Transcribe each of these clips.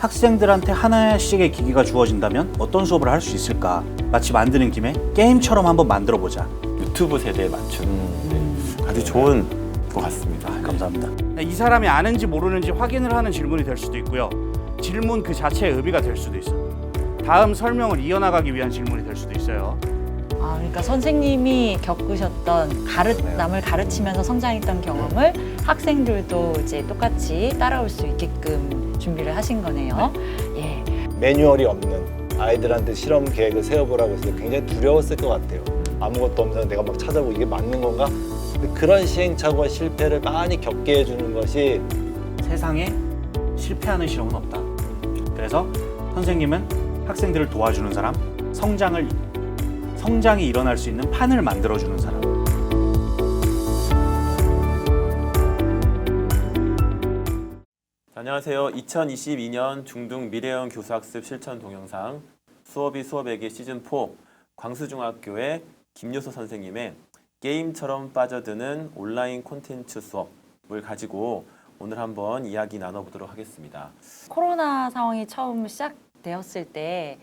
학생들한테 하나씩의 기기가 주어진다면 어떤 수업을 할 수 있을까? 마치 만드는 김에 게임처럼 한번 만들어보자. 유튜브 세대에 맞춘 아주 좋은 것 같습니다. 감사합니다. 이 사람이 아는지 모르는지 확인을 하는 질문이 될 수도 있고요. 질문 그 자체의 의미가 될 수도 있어. 다음 설명을 이어나가기 위한 질문이 될 수도 있어요. 그러니까 선생님이 겪으셨던 남을 가르치면서 성장했던 경험을 학생들도 이제 똑같이 따라올 수 있게끔 준비를 하신 거네요. 예. 매뉴얼이 없는 아이들한테 실험 계획을 세워보라고 해서 굉장히 두려웠을 것 같아요. 아무것도 없는 내가 막 찾아보고 이게 맞는 건가? 근데 그런 시행착오와 실패를 많이 겪게 해주는 것이 세상에 실패하는 실험은 없다. 그래서 선생님은 학생들을 도와주는 사람, 성장이 일어날 수 있는 판을 만들어주는 사람. 안녕하세요. 2022년 중등 미래형 교수학습 실천 동영상 수업이 수업에게 시즌4 광수중학교의 김요서 선생님의 게임처럼 빠져드는 온라인 콘텐츠 수업을 가지고 오늘 한번 이야기 나눠보도록 하겠습니다. 코로나 상황이 처음 시작되었을 때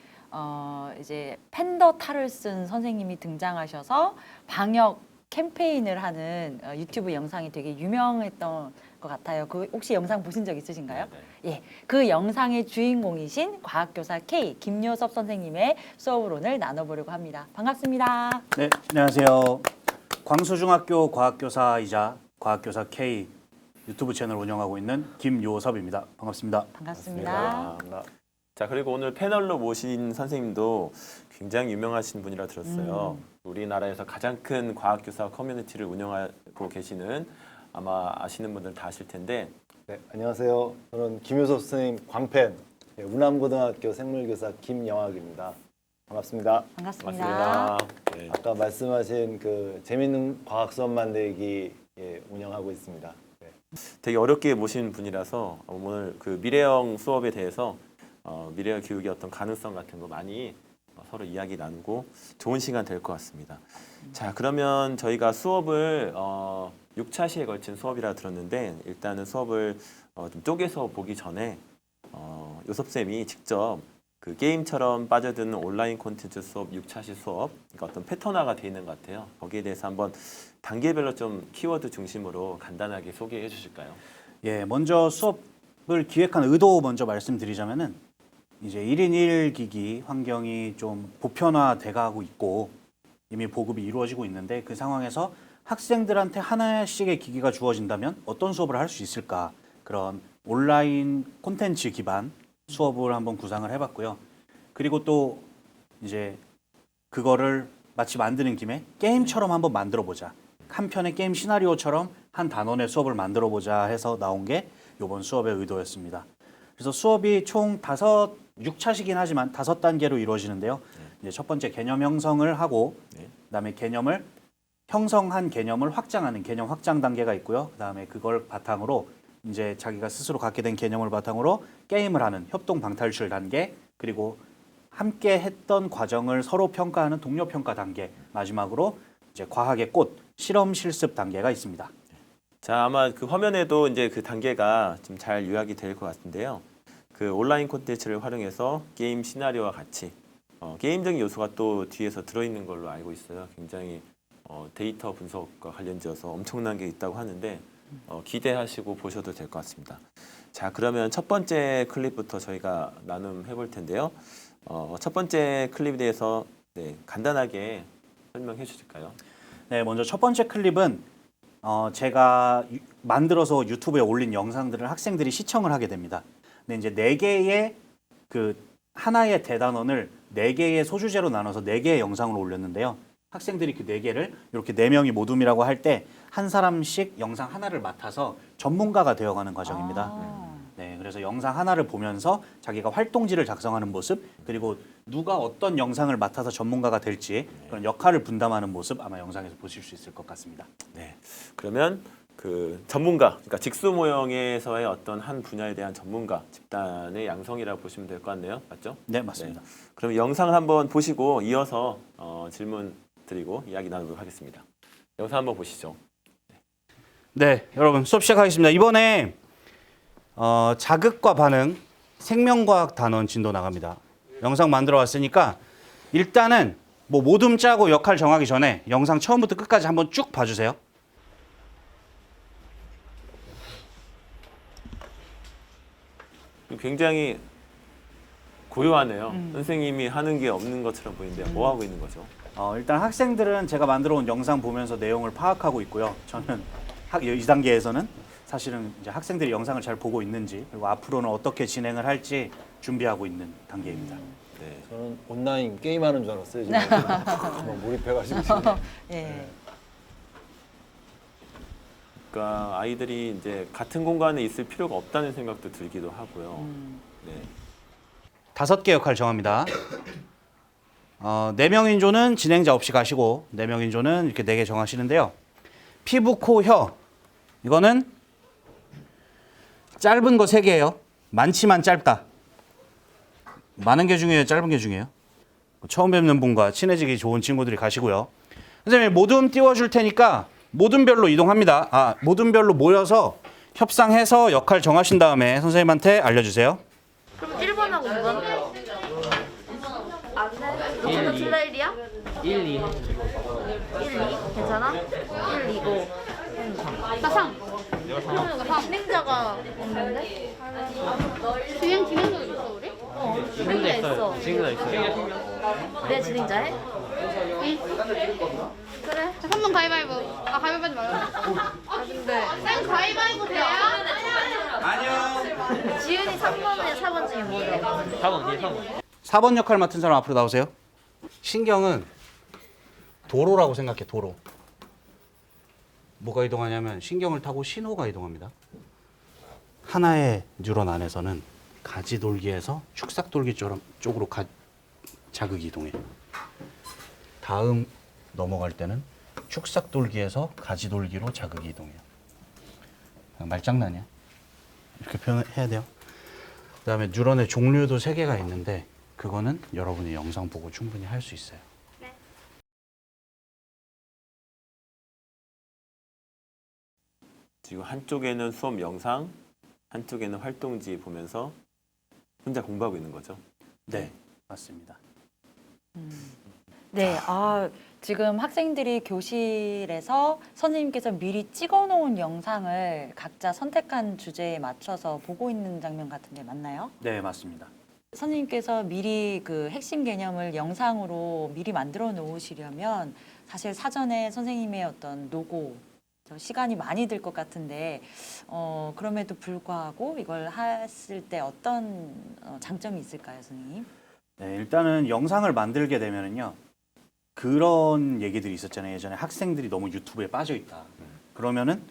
이제 팬더 탈을 쓴 선생님이 등장하셔서 방역 캠페인을 하는 유튜브 영상이 되게 유명했던 것 같아요. 그 혹시 영상 보신 적 있으신가요? 네네. 예, 그 영상의 주인공이신 과학교사 K 김요섭 선생님의 수업을 오늘 나눠보려고 합니다. 반갑습니다. 네, 안녕하세요. 광수중학교 과학교사이자 과학교사 K 유튜브 채널 운영하고 있는 김요섭입니다. 반갑습니다. 반갑습니다. 자, 그리고 오늘 패널로 모신 선생님도 굉장히 유명하신 분이라 들었어요. 우리나라에서 가장 큰 과학교사 커뮤니티를 운영하고 계시는 아마 아시는 분들 다 아실 텐데. 네, 안녕하세요. 저는 김효섭 선생님 광팬 운암고등학교 생물교사 김영학입니다. 반갑습니다. 반갑습니다. 네. 아까 말씀하신 그 재밌는 과학 수업 만들기 운영하고 있습니다. 네. 되게 어렵게 모신 분이라서 오늘 그 미래형 수업에 대해서 미래형 교육의 어떤 가능성 같은 거 많이 서로 이야기 나누고 좋은 시간 될 것 같습니다. 자, 그러면 저희가 수업을 6차시에 걸친 수업이라 들었는데 일단은 수업을 좀 쪼개서 보기 전에 요섭쌤이 직접 그 게임처럼 빠져드는 온라인 콘텐츠 수업 6차시 수업 그러니까 어떤 패턴화가 되어 있는 것 같아요. 거기에 대해서 한번 단계별로 좀 키워드 중심으로 간단하게 소개해 주실까요? 예, 먼저 수업을 기획한 의도 먼저 말씀드리자면은 이제 1인 1기기 환경이 좀 보편화돼 가고 있고 이미 보급이 이루어지고 있는데 그 상황에서 학생들한테 하나씩의 기기가 주어진다면 어떤 수업을 할 수 있을까? 그런 온라인 콘텐츠 기반 수업을 한번 구상을 해봤고요. 그리고 또 이제 그거를 마치 만드는 김에 게임처럼 한번 만들어보자. 한 편의 게임 시나리오처럼 한 단원의 수업을 만들어보자 해서 나온 게 이번 수업의 의도였습니다. 그래서 수업이 총 6차시긴 하지만 5단계로 이루어지는데요. 이제 첫 번째 개념 형성을 하고 그다음에 형성한 개념을 확장하는 개념 확장 단계가 있고요. 그다음에 그걸 바탕으로 이제 자기가 스스로 갖게 된 개념을 바탕으로 게임을 하는 협동 방탈출 단계, 그리고 함께 했던 과정을 서로 평가하는 동료 평가 단계, 마지막으로 이제 과학의 꽃 실험 실습 단계가 있습니다. 자, 아마 그 화면에도 이제 그 단계가 좀 잘 요약이 될 것 같은데요. 그 온라인 콘텐츠를 활용해서 게임 시나리오와 같이 게임적인 요소가 또 뒤에서 들어있는 걸로 알고 있어요. 굉장히 데이터 분석과 관련지어서 엄청난 게 있다고 하는데 기대하시고 보셔도 될 것 같습니다. 자, 그러면 첫 번째 클립부터 저희가 나눔해 볼 텐데요. 첫 번째 클립에 대해서 간단하게 설명해 주실까요? 네, 먼저 첫 번째 클립은 제가 만들어서 유튜브에 올린 영상들을 학생들이 시청을 하게 됩니다. 근데 이제 4개의 그 하나의 대단원을 4개의 소주제로 나눠서 4개의 영상을 올렸는데요. 학생들이 그 4개를 이렇게 4명이 모둠이라고 할 때 한 사람씩 영상 하나를 맡아서 전문가가 되어가는 과정입니다. 네, 그래서 영상 하나를 보면서 자기가 활동지를 작성하는 모습, 그리고 누가 어떤 영상을 맡아서 전문가가 될지 그런 역할을 분담하는 모습 아마 영상에서 보실 수 있을 것 같습니다. 네. 그러면 그 전문가, 그러니까 직수 모형에서의 어떤 한 분야에 대한 전문가 집단의 양성이라고 보시면 될 것 같네요. 맞죠? 네, 맞습니다. 네. 그럼 영상을 한번 보시고 이어서 질문 드리고 이야기 나누도록 하겠습니다. 영상 한번 보시죠. 네, 여러분 수업 시작하겠습니다. 이번에 자극과 반응 생명과학 단원 진도 나갑니다. 영상 만들어 왔으니까 일단은 뭐 모둠 짜고 역할 정하기 전에 영상 처음부터 끝까지 한번 쭉 봐주세요. 굉장히 고요하네요. 선생님이 하는 게 없는 것처럼 보이는데 뭐 하고 있는 거죠? 일단 학생들은 제가 만들어 온 영상 보면서 내용을 파악하고 있고요. 저는 이 단계에서는 사실은 이제 학생들이 영상을 잘 보고 있는지 그리고 앞으로는 어떻게 진행을 할지 준비하고 있는 단계입니다. 네. 저는 온라인 게임하는 줄 알았어요. 지금 막 몰입해가지고 지금. 예. 그러니까 아이들이 이제 같은 공간에 있을 필요가 없다는 생각도 들기도 하고요. 네. 5개 역할 정합니다. 4명인조는 진행자 없이 가시고 4명인조는 이렇게 4개 정하시는데요. 피부, 코, 혀 이거는 짧은 거 3개예요. 많지만 짧다. 많은 게 중요해요? 짧은 게 중요해요? 처음 뵙는 분과 친해지기 좋은 친구들이 가시고요. 선생님 모둠 띄워줄 테니까 모둠별로 이동합니다. 모둠별로 모여서 협상해서 역할 정하신 다음에 선생님한테 알려주세요. 그럼 1번하고 2번? 안 돼? 둘 다 1이야? 1, 2. 1, 2? 괜찮아? 1, 2고 나 3. 그러면 진행자가 없는데? 진행자도 있어, 우리? 진행자 있어. 진행자 있어요. 내 진행자 해? 그래. 자, 3번 가위바위보. 가위바위보 하지 말고. 근데 쌤 가위바위보 돼요? 지은이 3번이야 4번 중에 뭐래? 4번, 4번. 4번 역할 맡은 사람 앞으로 나오세요. 신경은 도로라고 생각해. 도로. 뭐가 이동하냐면 신경을 타고 신호가 이동합니다. 하나의 뉴런 안에서는 가지돌기에서 축삭돌기 쪽으로 자극이 이동해요. 다음 넘어갈 때는 축삭돌기에서 가지돌기로 자극이 이동해요. 그냥 말장난이야. 이렇게 표현해야 돼요. 그다음에 뉴런의 종류도 3개가 있는데 그거는 여러분이 영상 보고 충분히 할 수 있어요. 지금 한쪽에는 수업 영상, 한쪽에는 활동지 보면서 혼자 공부하고 있는 거죠. 네, 맞습니다. 네, 지금 학생들이 교실에서 선생님께서 미리 찍어놓은 영상을 각자 선택한 주제에 맞춰서 보고 있는 장면 같은데 맞나요? 네, 맞습니다. 선생님께서 미리 그 핵심 개념을 영상으로 미리 만들어 놓으시려면 사실 사전에 선생님의 어떤 노고, 시간이 많이 들 것 같은데 그럼에도 불구하고 이걸 했을 때 어떤 장점이 있을까요, 선생님? 네, 일단은 영상을 만들게 되면은요. 그런 얘기들이 있었잖아요. 예전에 학생들이 너무 유튜브에 빠져 있다. 그러면은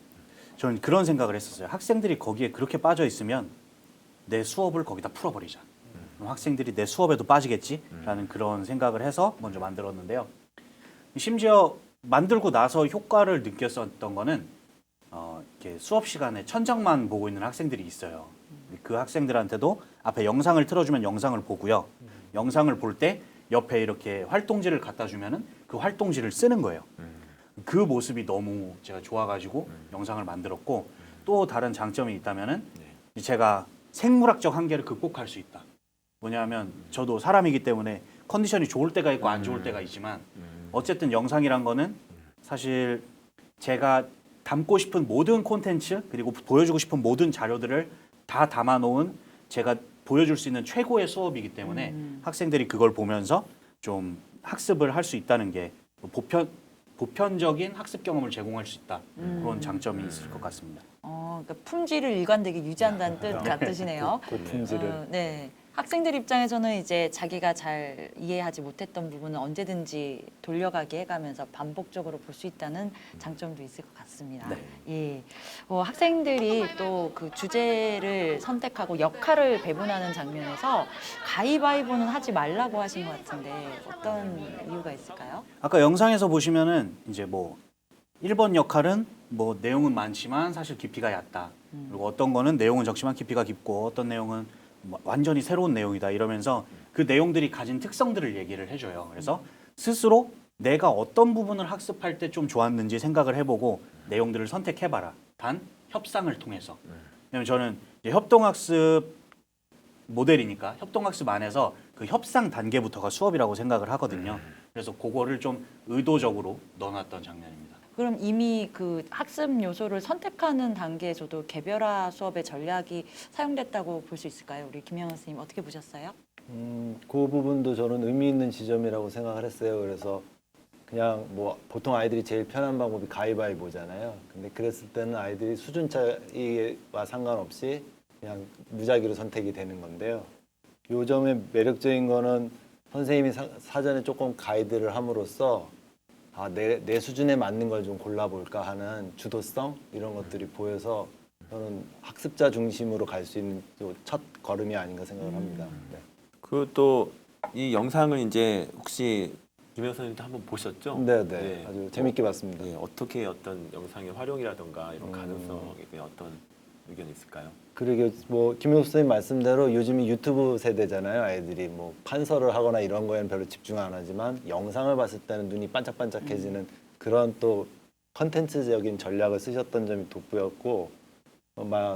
저는 그런 생각을 했었어요. 학생들이 거기에 그렇게 빠져 있으면 내 수업을 거기다 풀어버리자. 그럼 학생들이 내 수업에도 빠지겠지라는 그런 생각을 해서 먼저 만들었는데요. 심지어 만들고 나서 효과를 느꼈었던 거는 이렇게 수업 시간에 천장만 보고 있는 학생들이 있어요. 그 학생들한테도 앞에 영상을 틀어주면 영상을 보고요. 영상을 볼 때 옆에 이렇게 활동지를 갖다 주면은 그 활동지를 쓰는 거예요. 그 모습이 너무 제가 좋아가지고 영상을 만들었고 또 다른 장점이 있다면은 제가 생물학적 한계를 극복할 수 있다. 뭐냐면 저도 사람이기 때문에 컨디션이 좋을 때가 있고 안 좋을 때가 있지만 어쨌든 영상이란 거는 사실 제가 담고 싶은 모든 콘텐츠 그리고 보여주고 싶은 모든 자료들을 다 담아놓은 제가 보여줄 수 있는 최고의 수업이기 때문에 학생들이 그걸 보면서 좀 학습을 할 수 있다는 게 보편적인 학습 경험을 제공할 수 있다. 그런 장점이 있을 것 같습니다. 그러니까 품질을 일관되게 유지한다는 뜻 같으시네요. 그 품질을. 네. 학생들 입장에서는 이제 자기가 잘 이해하지 못했던 부분은 언제든지 돌려가게 해가면서 반복적으로 볼 수 있다는 장점도 있을 것 같습니다. 네. 예. 학생들이 또 그 주제를 선택하고 역할을 배분하는 장면에서 가위바위보는 하지 말라고 하신 것 같은데 어떤 이유가 있을까요? 아까 영상에서 보시면은 이제 뭐 1번 역할은 뭐 내용은 많지만 사실 깊이가 얕다. 그리고 어떤 거는 내용은 적지만 깊이가 깊고 어떤 내용은 뭐 완전히 새로운 내용이다 이러면서 그 내용들이 가진 특성들을 얘기를 해줘요. 그래서 스스로 내가 어떤 부분을 학습할 때 좀 좋았는지 생각을 해보고 내용들을 선택해봐라. 단 협상을 통해서. 왜냐면 저는 이제 협동학습을 모델이니까 협동학습 안에서 그 협상 단계부터가 수업이라고 생각을 하거든요. 그래서 그거를 좀 의도적으로 넣어놨던 장면입니다. 그럼 이미 그 학습 요소를 선택하는 단계에서도 개별화 수업의 전략이 사용됐다고 볼 수 있을까요? 우리 김영환 선생님 어떻게 보셨어요? 그 부분도 저는 의미 있는 지점이라고 생각을 했어요. 그래서 그냥 뭐 보통 아이들이 제일 편한 방법이 가위바위보잖아요. 근데 그랬을 때는 아이들이 수준 차이와 상관없이 그냥 무작위로 선택이 되는 건데요. 요 점의 매력적인 거는 선생님이 사전에 조금 가이드를 함으로써 내 수준에 맞는 걸 좀 골라볼까 하는 주도성 이런 것들이 보여서 저는 학습자 중심으로 갈 수 있는 첫 걸음이 아닌가 생각을 합니다. 네. 그리고 또 이 영상을 이제 혹시 김영 선생님도 한번 보셨죠? 네, 네. 아주 재밌게 봤습니다. 네, 어떻게 어떤 영상의 활용이라든가 이런 가능성에 대해 어떤 의견이 있을까요? 그러게 뭐 김효수 선생님 말씀대로 요즘이 유튜브 세대잖아요. 아이들이 뭐 판서를 하거나 이런 거에는 별로 집중 안 하지만 영상을 봤을 때는 눈이 반짝반짝해지는 그런 또 컨텐츠적인 전략을 쓰셨던 점이 돋보였고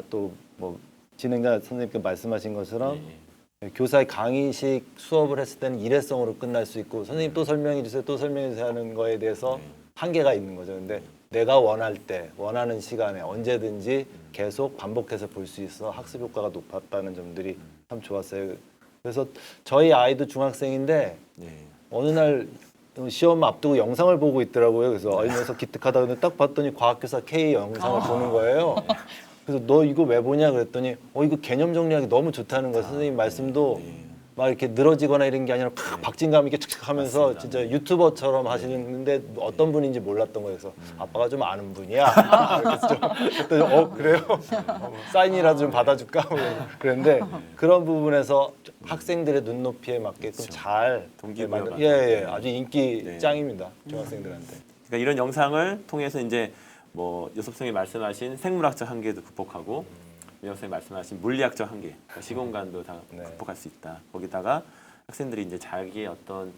또 뭐 진행자 선생님께 말씀하신 것처럼 교사의 강의식 수업을 했을 때는 일회성으로 끝날 수 있고 선생님 또 설명해 주세요, 또 설명해 주세요 하는 거에 대해서 한계가 있는 거죠. 근데 내가 원할 때, 원하는 시간에 언제든지 계속 반복해서 볼 수 있어 학습 효과가 높았다는 점들이 참 좋았어요. 그래서 저희 아이도 중학생인데 어느 날 시험 앞두고 영상을 보고 있더라고요. 그래서 알면서 기특하다 근데 딱 봤더니 과학교사 K 영상을 보는 거예요. 그래서 너 이거 왜 보냐 그랬더니 이거 개념 정리하기 너무 좋다는 거예요. 선생님 말씀도 막 이렇게 늘어지거나 이런 게 아니라 박진감 있게 툭툭 하면서 맞습니다. 진짜 유튜버처럼 하시는데 어떤 분인지 몰랐던 거예요. 그래서 아빠가 좀 아는 분이야. 그래서 그랬더니 그래요? 사인이라도 좀 받아줄까? 그랬는데 그런 부분에서 학생들의 눈높이에 맞게끔 그렇죠. 잘 동기부여가 아주 인기 네. 짱입니다. 중학생들한테. 그러니까 이런 영상을 통해서 이제 뭐 요섭 선생님이 말씀하신 생물학적 한계도 극복하고 민영 선생님이 말씀하신 물리학적 한계, 그러니까 시공간도 다 네. 극복할 수 있다. 거기다가 학생들이 이제 자기의 어떤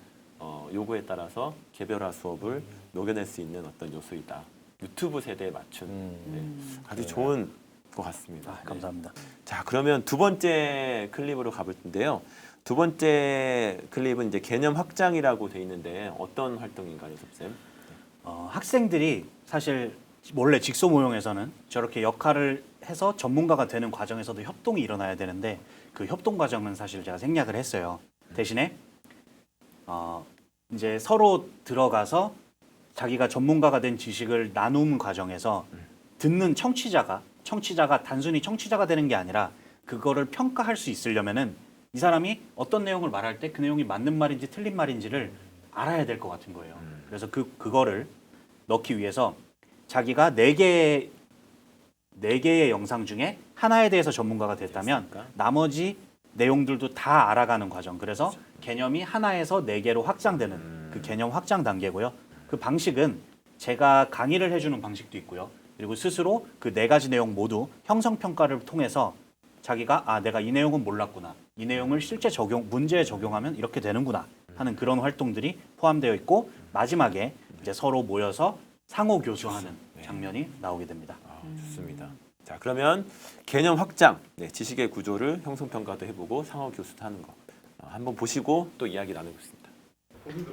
요구에 따라서 개별화 수업을 녹여낼 수 있는 어떤 요소이다. 유튜브 세대에 맞춘 네. 아주 좋은 것 같습니다. 네. 감사합니다. 자, 그러면 두 번째 클립으로 가볼 텐데요. 두 번째 클립은 이제 개념 확장이라고 돼 있는데 어떤 활동인가요, 요섭 쌤? 학생들이 사실 원래 직소 모형에서는 저렇게 역할을 해서 전문가가 되는 과정에서도 협동이 일어나야 되는데 그 협동 과정은 사실 제가 생략을 했어요. 대신에 이제 서로 들어가서 자기가 전문가가 된 지식을 나누는 과정에서 듣는 청취자가 단순히 청취자가 되는 게 아니라 그거를 평가할 수 있으려면은 이 사람이 어떤 내용을 말할 때 그 내용이 맞는 말인지 틀린 말인지를 알아야 될 것 같은 거예요. 그래서 그거를 넣기 위해서 자기가 4개의 영상 중에 하나에 대해서 전문가가 됐다면 나머지 내용들도 다 알아가는 과정. 그래서 개념이 하나에서 4개로 확장되는 그 개념 확장 단계고요. 그 방식은 제가 강의를 해주는 방식도 있고요. 그리고 스스로 그 4가지 내용 모두 형성평가를 통해서 자기가 내가 이 내용은 몰랐구나. 이 내용을 실제 문제에 적용하면 이렇게 되는구나 하는 그런 활동들이 포함되어 있고 마지막에 이제 서로 모여서 상호 교수하는 장면이 나오게 됩니다. 좋습니다. 자, 그러면 개념 확장, 지식의 구조를 형성평가도 해보고 상호 교수도 하는 거 한번 보시고 또 이야기 나누겠습니다.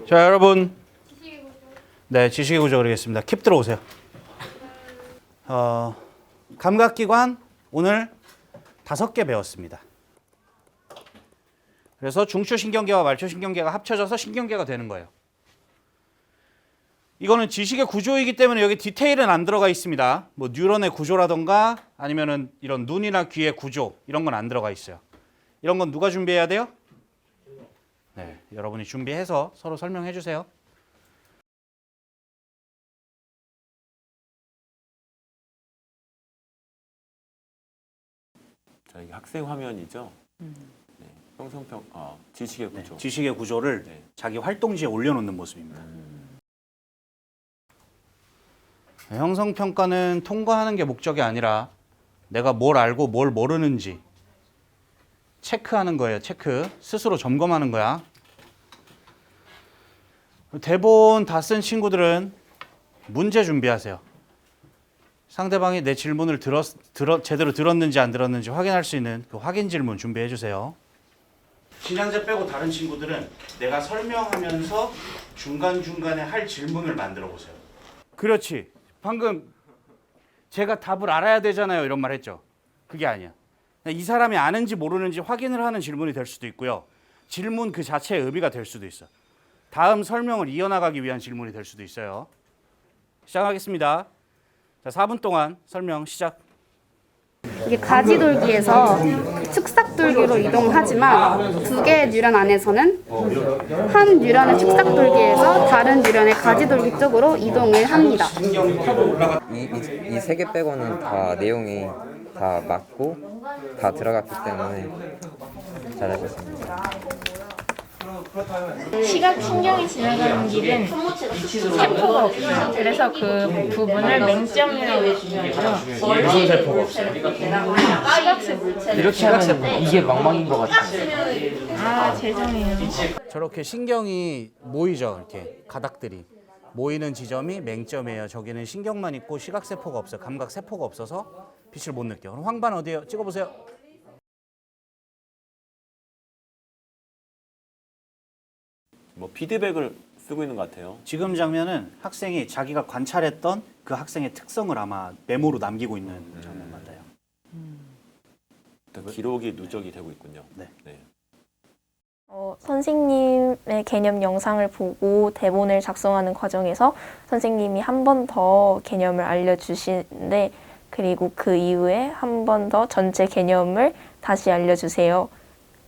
자, 여러분. 네, 지식의 구조 그리겠습니다. 킵 들어오세요. 감각기관 오늘 5개 배웠습니다. 그래서 중추신경계와 말초신경계가 합쳐져서 신경계가 되는 거예요. 이거는 지식의 구조이기 때문에 여기 디테일은 안 들어가 있습니다. 뭐 뉴런의 구조라던가 아니면은 이런 눈이나 귀의 구조 이런 건 안 들어가 있어요. 이런 건 누가 준비해야 돼요? 네, 여러분이 준비해서 서로 설명해 주세요. 자, 이게 학생 화면이죠. 지식의 구조. 네, 지식의 구조를 자기 활동지에 올려놓는 모습입니다. 형성평가는 통과하는 게 목적이 아니라 내가 뭘 알고 뭘 모르는지 체크하는 거예요. 체크. 스스로 점검하는 거야. 대본 다 쓴 친구들은 문제 준비하세요. 상대방이 내 질문을 제대로 들었는지 안 들었는지 확인할 수 있는 그 확인 질문 준비해 주세요. 진양자 빼고 다른 친구들은 내가 설명하면서 중간중간에 할 질문을 만들어 보세요. 그렇지. 방금 제가 답을 알아야 되잖아요. 이런 말 했죠. 그게 아니야. 이 사람이 아는지 모르는지 확인을 하는 질문이 될 수도 있고요. 질문 그 자체의 의미가 될 수도 있어. 다음 설명을 이어나가기 위한 질문이 될 수도 있어요. 시작하겠습니다. 자, 4분 동안 설명 시작. 이게 가지돌기에서 축삭돌기로 이동하지만 두 개의 뉴런 안에서는 한 뉴런의 축삭돌기에서 다른 뉴런의 가지돌기 쪽으로 이동을 합니다. 이 세 개 빼고는 다 내용이 다 맞고 다 들어갔기 때문에 잘하셨습니다. 시각 신경이 지나가는 길은 세포가 없어요. 그래서 그 부분을 맹점이라고 해주고요. 무슨 세포가 없어요? 시각세포. 이렇게 하면 이게 망망인 것 같아요. 아, 죄송해요. 저렇게 신경이 모이죠. 이렇게 가닥들이 모이는 지점이 맹점이에요. 저기는 신경만 있고 시각세포가 없어요. 감각세포가 없어서 빛을 못 느껴. 그럼 황반 어디에요? 찍어보세요. 뭐 피드백을 쓰고 있는 것 같아요. 지금 장면은 학생이 자기가 관찰했던 그 학생의 특성을 아마 메모로 남기고 있는 장면 같아요. 일단 기록이 누적이 되고 있군요. 네. 선생님의 개념 영상을 보고 대본을 작성하는 과정에서 선생님이 한 번 더 개념을 알려주시는데 그리고 그 이후에 한 번 더 전체 개념을 다시 알려주세요.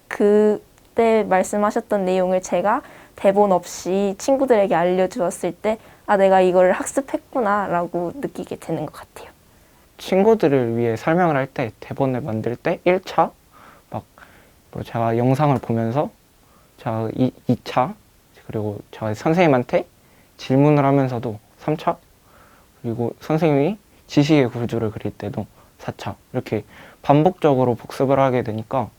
그때 말씀하셨던 내용을 제가 대본 없이 친구들에게 알려주었을 때 아, 내가 이걸 학습했구나 라고 느끼게 되는 것 같아요. 친구들을 위해 설명을 할 때 대본을 만들 때 1차 뭐 제가 영상을 보면서 제가 2차 그리고 제가 선생님한테 질문을 하면서도 3차 그리고 선생님이 지식의 구조를 그릴 때도 4차 이렇게 반복적으로 복습을 하게 되니까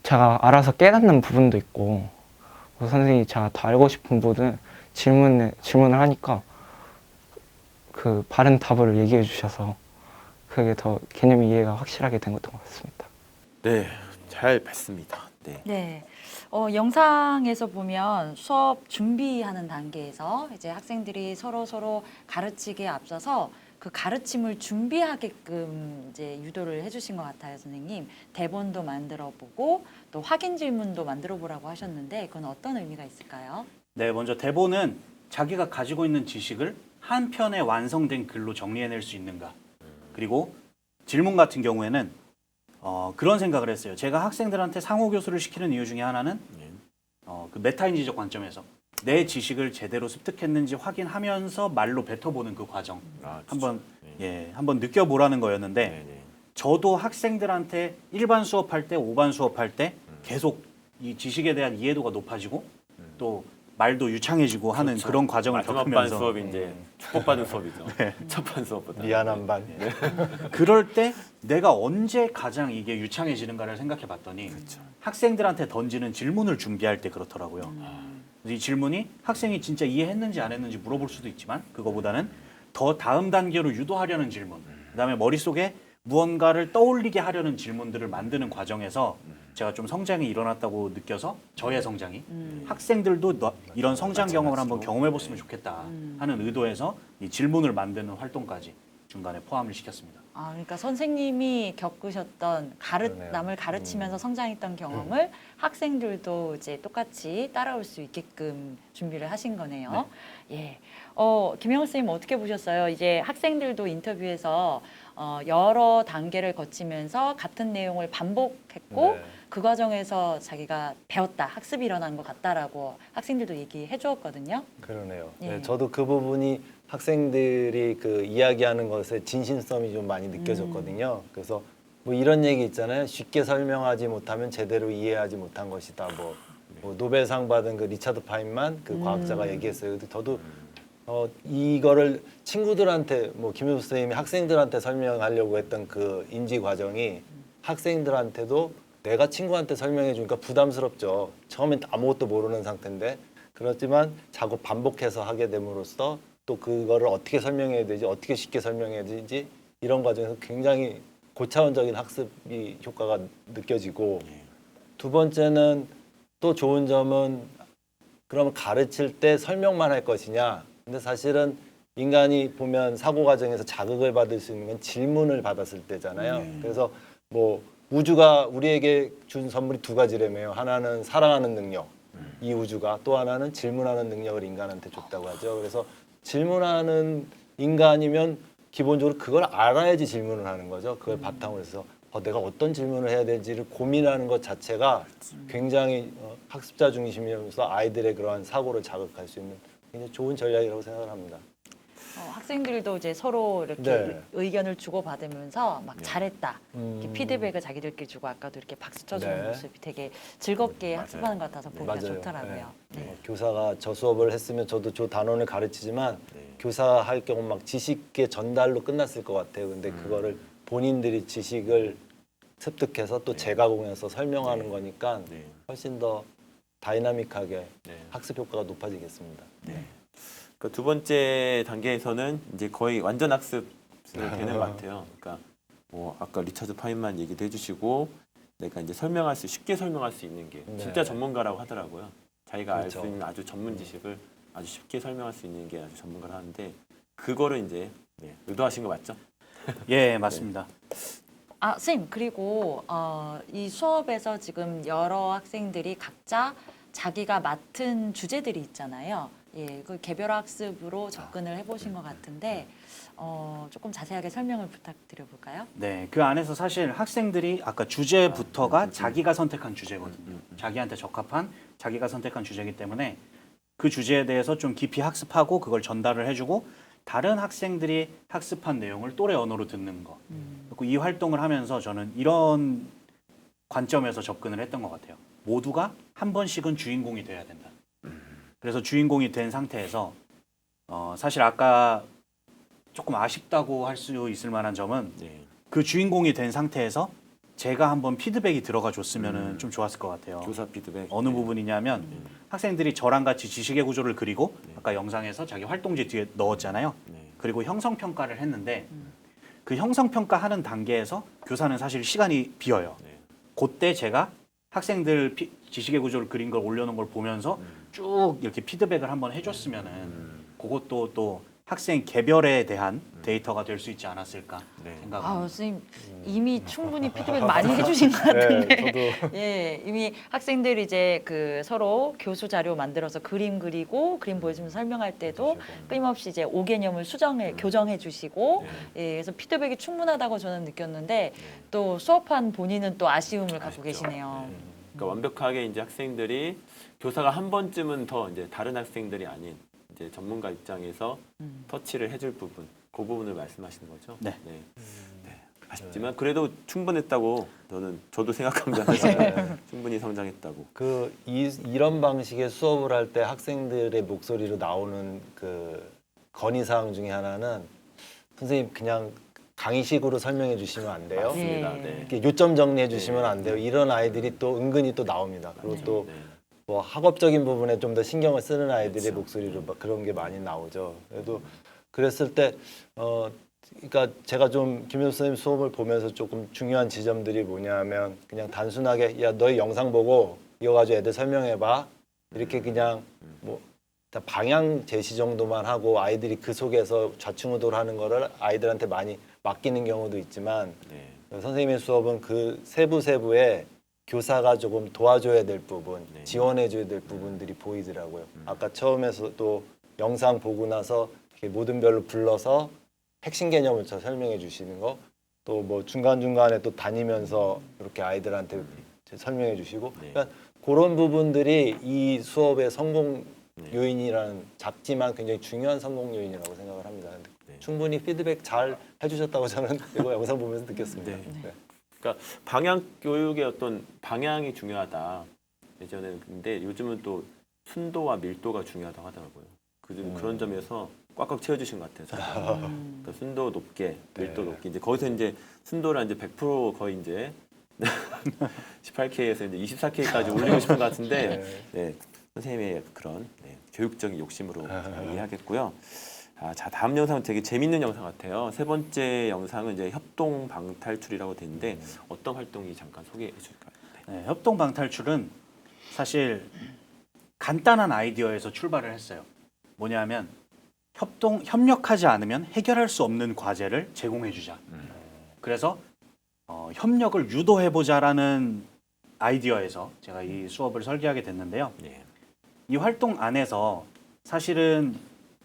제가 알아서 깨닫는 부분도 있고 선생님이 제가 더 알고 싶은 부분은 질문을 하니까 그 바른 답을 얘기해 주셔서 그게 더 개념 이해가 확실하게 된 것 같습니다. 네, 잘 봤습니다. 네. 네. 영상에서 보면 수업 준비하는 단계에서 이제 학생들이 서로 가르치기에 앞서서 그 가르침을 준비하게끔 이제 유도를 해주신 것 같아요, 선생님. 대본도 만들어보고 또 확인 질문도 만들어보라고 하셨는데 그건 어떤 의미가 있을까요? 네, 먼저 대본은 자기가 가지고 있는 지식을 한 편의 완성된 글로 정리해낼 수 있는가. 그리고 질문 같은 경우에는 그런 생각을 했어요. 제가 학생들한테 상호 교수를 시키는 이유 중에 하나는 그 메타인지적 관점에서 내 지식을 제대로 습득했는지 확인하면서 말로 뱉어보는 그 과정 한번 느껴보라는 거였는데 저도 학생들한테 일반 수업할 때, 5반 수업할 때 계속 이 지식에 대한 이해도가 높아지고 또 말도 유창해지고 하는 그렇죠. 그런 과정을 마지막 반 겪으면서 수업이 이제 축복받은 수업이죠. 첫 반 수업보다. 미안한 반. 그럴 때 내가 언제 가장 이게 유창해지는가를 생각해 봤더니 학생들한테 던지는 질문을 준비할 때 그렇더라고요. 이 질문이 학생이 진짜 이해했는지 안 했는지 물어볼 수도 있지만 그거보다는 더 다음 단계로 유도하려는 질문, 그다음에 머릿속에 무언가를 떠올리게 하려는 질문들을 만드는 과정에서 제가 좀 성장이 일어났다고 느껴서 저의 성장이 학생들도 이런 성장 경험을 한번 경험해봤으면 좋겠다 하는 의도에서 이 질문을 만드는 활동까지 중간에 포함을 시켰습니다. 아, 그러니까 선생님이 겪으셨던 남을 가르치면서 성장했던 경험을 학생들도 이제 똑같이 따라올 수 있게끔 준비를 하신 거네요. 예. 김영우 선생님 어떻게 보셨어요? 이제 학생들도 인터뷰에서 여러 단계를 거치면서 같은 내용을 반복했고 그 과정에서 자기가 배웠다, 학습이 일어난 것 같다라고 학생들도 얘기해 주었거든요. 그러네요. 예. 네, 저도 그 부분이 학생들이 그 이야기하는 것에 진심성이 좀 많이 느껴졌거든요. 그래서 뭐 이런 얘기 있잖아요. 쉽게 설명하지 못하면 제대로 이해하지 못한 것이다. 뭐 노벨상 받은 그 리차드 파인만 그 과학자가 얘기했어요. 근데 저도 이거를 친구들한테 뭐 김효수 선생님이 학생들한테 설명하려고 했던 그 인지 과정이 학생들한테도 내가 친구한테 설명해 주니까 부담스럽죠. 처음엔 아무것도 모르는 상태인데 그렇지만 자꾸 반복해서 하게 됨으로써 또 그거를 어떻게 설명해야 되지, 어떻게 쉽게 설명해야 되지 이런 과정에서 굉장히 고차원적인 학습이 효과가 느껴지고 두 번째는 또 좋은 점은 그러면 가르칠 때 설명만 할 것이냐. 근데 사실은 인간이 보면 사고 과정에서 자극을 받을 수 있는 건 질문을 받았을 때잖아요. 그래서 뭐 우주가 우리에게 준 선물이 두 가지라며요. 하나는 사랑하는 능력, 이 우주가 또 하나는 질문하는 능력을 인간한테 줬다고 하죠. 그래서 질문하는 인간이면 기본적으로 그걸 알아야지 질문을 하는 거죠. 그걸 바탕으로 해서 내가 어떤 질문을 해야 될지를 고민하는 것 자체가 굉장히 학습자 중심이면서 아이들의 그러한 사고를 자극할 수 있는 굉장히 좋은 전략이라고 생각을 합니다. 학생들도 이제 서로 이렇게 네. 의견을 주고받으면서 막 잘했다 이렇게 음. 피드백을 자기들끼리 주고 아까도 이렇게 박수 쳐주는 네. 모습이 되게 즐겁게 맞아요. 학습하는 것 같아서 보기가 맞아요. 좋더라고요. 네. 교사가 저 수업을 했으면 저도 저 단원을 가르치지만 교사할 경우 막 지식의 전달로 끝났을 것 같아요. 근데 그거를 본인들이 지식을 습득해서 또 재가공해서 설명하는 거니까 훨씬 더 다이나믹하게 학습 효과가 높아지겠습니다. 그 두 번째 단계에서는 이제 거의 완전 학습이 되는 것 같아요. 그러니까 뭐 아까 리차드 파인만 얘기도 해주시고 내가 이제 쉽게 설명할 수 있는 게 진짜 전문가라고 하더라고요. 자기가 알 수 그렇죠. 있는 아주 전문 지식을 아주 쉽게 설명할 수 있는 게 아주 전문가를 하는데 그거를 이제 의도하신 거 맞죠? 예, 맞습니다. 아, 선생님, 그리고 이 수업에서 지금 여러 학생들이 각자 자기가 맡은 주제들이 있잖아요. 예, 그 개별 학습으로 접근을 해보신 것 같은데 조금 자세하게 설명을 부탁드려볼까요? 네, 그 안에서 사실 학생들이 아까 주제부터가 자기가 선택한 주제거든요. 자기한테 적합한 자기가 선택한 주제이기 때문에 그 주제에 대해서 좀 깊이 학습하고 그걸 전달을 해주고 다른 학생들이 학습한 내용을 또래 언어로 듣는 거. 그리고 이 활동을 하면서 저는 이런 관점에서 접근을 했던 것 같아요. 모두가 한 번씩은 주인공이 돼야 된다. 그래서 주인공이 된 상태에서 사실 아까 조금 아쉽다고 할 수 있을 만한 점은 그 주인공이 된 상태에서 제가 한번 피드백이 들어가 줬으면 좀 좋았을 것 같아요. 교사 피드백. 어느 부분이냐면 학생들이 저랑 같이 지식의 구조를 그리고 아까 영상에서 자기 활동지 뒤에 넣었잖아요. 그리고 형성평가를 했는데 그 형성평가하는 단계에서 교사는 사실 시간이 비어요. 그때 제가 학생들 지식의 구조를 그린 걸 올려놓은 걸 보면서 쭉 이렇게 피드백을 한번 해줬으면은 그것도 또 학생 개별에 대한 데이터가 될 수 있지 않았을까 생각합니다. 선생님 이미 충분히 피드백 많이 해주신 것 같은데, 예, 이미 학생들이 이제 그 서로 교수 자료 만들어서 그림 그리고 그림 보여주면서 설명할 때도 끊임없이 이제 5개념을 교정해 주시고, 예, 그래서 피드백이 충분하다고 저는 느꼈는데 또 수업한 본인은 또 아쉬움을 갖고 계시네요. 그러니까 완벽하게 이제 학생들이 교사가 한 번쯤은 더 이제 다른 학생들이 아닌 이제 전문가 입장에서 터치를 해줄 부분, 그 부분을 말씀하시는 거죠. 네. 아쉽지만 그래도 충분했다고 저도 생각합니다. 충분히 성장했다고. 이런 방식의 수업을 할 때 학생들의 목소리로 나오는 그 건의사항 중에 하나는 선생님 그냥 강의식으로 설명해 주시면 안 돼요. 맞습니다. 이렇게 요점 정리해 주시면 안 돼요. 이런 아이들이 또 은근히 또 나옵니다. 그리고 또 뭐 학업적인 부분에 좀 더 신경을 쓰는 아이들의 목소리로 막 그런 게 많이 나오죠. 그래도 그랬을 때 그러니까 제가 좀 김효수 선생님 수업을 보면서 조금 중요한 지점들이 뭐냐면 그냥 단순하게 야 너희 영상 보고 이거 가지고 애들 설명해봐 이렇게 그냥 뭐 방향 제시 정도만 하고 아이들이 그 속에서 좌충우돌 하는 거를 아이들한테 많이 맡기는 경우도 있지만 선생님의 수업은 그 세부에 교사가 조금 도와줘야 될 부분, 지원해줘야 될 부분들이 보이더라고요. 아까 처음에서 또 영상 보고 나서 이렇게 모든 별로 불러서 핵심 개념을 설명해 주시는 거, 또 뭐 중간중간에 또 다니면서 이렇게 아이들한테 설명해 주시고, 그러니까 그런 부분들이 이 수업의 성공 요인이라는 작지만 굉장히 중요한 성공 요인이라고 생각을 합니다. 충분히 피드백 잘 해주셨다고 저는 이거 영상 보면서 느꼈습니다. 그러니까 방향 교육의 어떤 방향이 중요하다. 예전에는 근데 요즘은 또 순도와 밀도가 중요하다고 하더라고요. 그런 점에서 꽉꽉 채워주신 것 같아요. 그러니까 순도 높게, 밀도 높게. 이제 거기서 이제 순도를 이제 100% 거의 이제 18K에서 이제 24K까지 올리고 싶은 것 같은데, 선생님의 그런 교육적인 욕심으로 이해하겠고요. 자, 다음 영상 되게 재밌는 영상 같아요. 세 번째 영상은 이제 협동 방탈출이라고 돼 있는데 어떤 활동이 잠깐 소개해 주실까요? 네, 협동 방탈출은 사실 간단한 아이디어에서 출발을 했어요. 뭐냐면 협력하지 않으면 해결할 수 없는 과제를 제공해 주자. 그래서 협력을 유도해 보자라는 아이디어에서 제가 이 수업을 설계하게 됐는데요. 예. 이 활동 안에서 사실은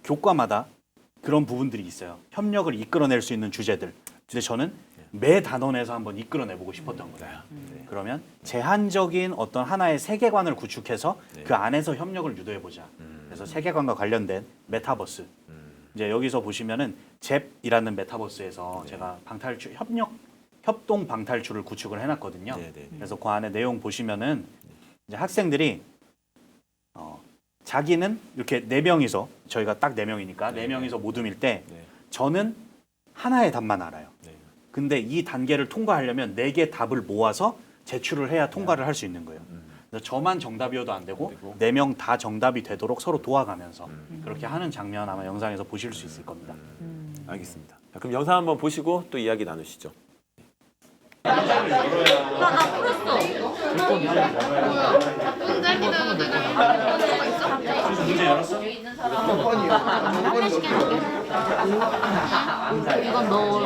교과마다 그런 부분들이 있어요. 협력을 이끌어낼 수 있는 주제들. 근데 저는 매 단원에서 한번 이끌어내보고 싶었던 거예요. 그러면 제한적인 어떤 하나의 세계관을 구축해서 그 안에서 협력을 유도해보자. 그래서 세계관과 관련된 메타버스. 이제 여기서 보시면은 잽이라는 메타버스에서 제가 방탈출 협동 방탈출을 구축을 해놨거든요. 그래서 그 안에 내용 보시면은 이제 학생들이 자기는 이렇게 4명이서 저희가 딱 4명이니까 4명이서 모둠일 때 저는 하나의 답만 알아요. 근데 이 단계를 통과하려면 4개 답을 모아서 제출을 해야 통과를 할 수 있는 거예요. 그래서 저만 정답이어도 안 되고 4명 다 정답이 되도록 서로 도와가면서 그렇게 하는 장면 아마 영상에서 보실 수 있을 겁니다. 알겠습니다. 자, 그럼 영상 한번 보시고 또 이야기 나누시죠. 문제 열었어? 이건 너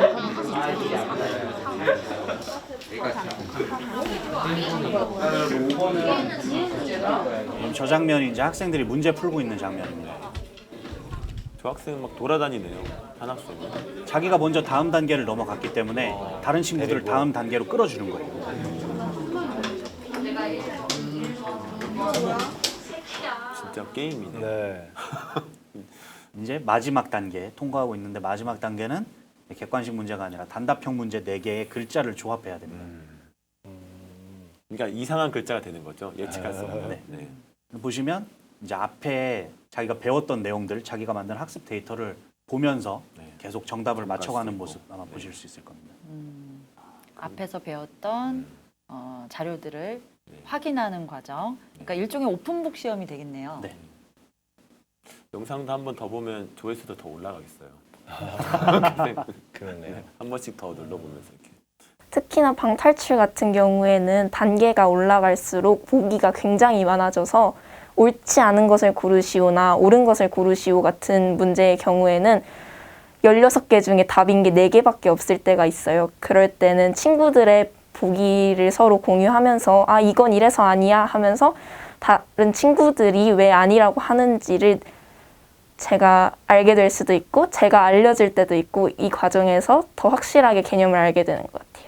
저 장면이 이제 학생들이 문제 풀고 있는 장면입니다. 저 학생 막 돌아다니네요. 한 학생이. 자기가 먼저 다음 단계를 넘어갔기 때문에 다른 친구들을 다음 단계로 끌어주는 거예요. 진짜 게임이네. 네. 이제 마지막 단계 통과하고 있는데 마지막 단계는 객관식 문제가 아니라 단답형 문제 4개의 글자를 조합해야 됩니다. 그러니까 이상한 글자가 되는 거죠. 예측할 수 없는. 네. 네. 보시면 이제 앞에 자기가 배웠던 내용들, 자기가 만든 학습 데이터를 보면서 계속 정답을 맞춰가는 모습 아마 보실 수 있을 겁니다. 앞에서 배웠던 자료들을 확인하는 과정. 그러니까 일종의 오픈북 시험이 되겠네요. 네. 영상도 한 번 더 보면 조회수도 더 올라가겠어요. 그러네요. 한 번씩 더 눌러보면서 이렇게. 특히나 방탈출 같은 경우에는 단계가 올라갈수록 보기가 굉장히 많아져서 옳지 않은 것을 고르시오나 옳은 것을 고르시오 같은 문제의 경우에는 16개 중에 답인 게 4개밖에 없을 때가 있어요. 그럴 때는 친구들의 보기를 서로 공유하면서 아 이건 이래서 아니야 하면서 다른 친구들이 왜 아니라고 하는지를 제가 알게 될 수도 있고 제가 알려줄 때도 있고 이 과정에서 더 확실하게 개념을 알게 되는 것 같아요.